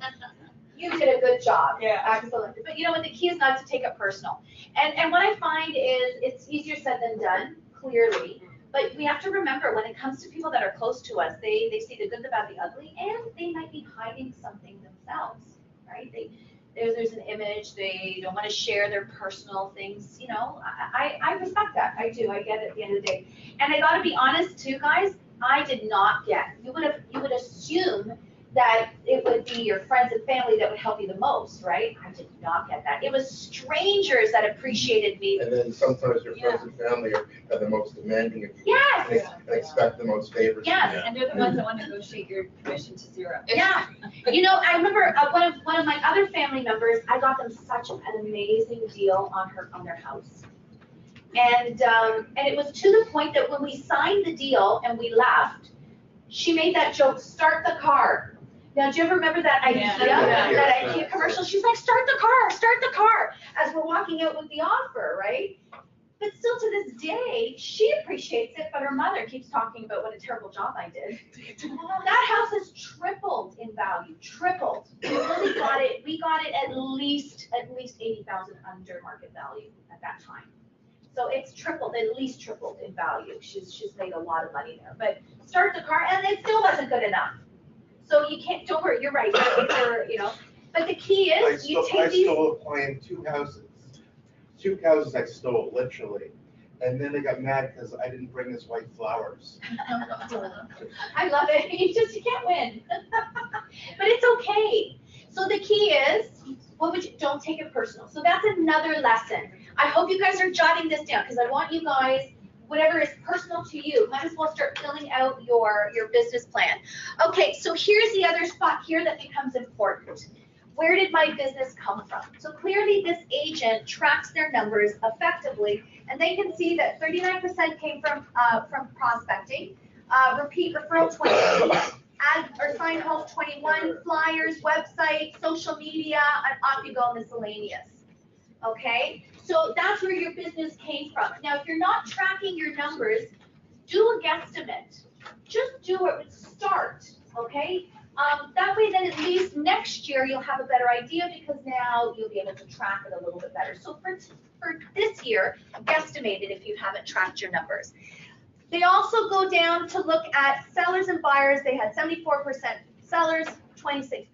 you did a good job. Yeah. Excellent. But you know what, the key is not to take it personal. And what I find is, it's easier said than done, clearly. But we have to remember, when it comes to people that are close to us, they see the good, the bad, the ugly, and they might be hiding something themselves, right? There's an image, they don't want to share their personal things, you know, I respect that, I do, I get it at the end of the day. And I gotta be honest too, guys, I did not get, you would assume that it would be your friends and family that would help you the most, right? I did not get that. It was strangers that appreciated me. And then sometimes your friends and family are the most demanding of you. Yes. And expect the most favors. Yes. And they're the ones that want to negotiate your commission to zero. Yeah, you know, I remember one of my other family members, I got them such an amazing deal on their house. And it was to the point that when we signed the deal and we left, she made that joke, start the car. Now, do you ever remember that IKEA, Yeah. that IKEA commercial? She's like, start the car, as we're walking out with the offer, right? But still to this day, she appreciates it, but her mother keeps talking about what a terrible job I did. That house has tripled in value, tripled. We got it at least 80,000 under market value at that time. So it's tripled, at least tripled in value. She's made a lot of money there. But start the car, and it still wasn't good enough. So you can't, don't worry, you're right, you know. But the key is, you take these. I stole a client 2 houses. 2 houses I stole, literally. And then they got mad because I didn't bring his wife flowers. I love it. You can't win. But it's okay. So the key is, don't take it personal. So that's another lesson. I hope you guys are jotting this down, because I want you guys, whatever is personal to you, might as well start filling out your business plan. Okay, so here's the other spot here that becomes important. Where did my business come from? So clearly this agent tracks their numbers effectively, and they can see that 39% came from prospecting, repeat referral 20, ad or sign home 21, flyers, website, social media, and off you go, miscellaneous. Okay, so that's where your business came from. Now, if you're not tracking your numbers, do a guesstimate. Just do it, start, okay? That way then at least next year you'll have a better idea, because now you'll be able to track it a little bit better. So for this year, guesstimate it if you haven't tracked your numbers. They also go down to look at sellers and buyers. They had 74% sellers, 26%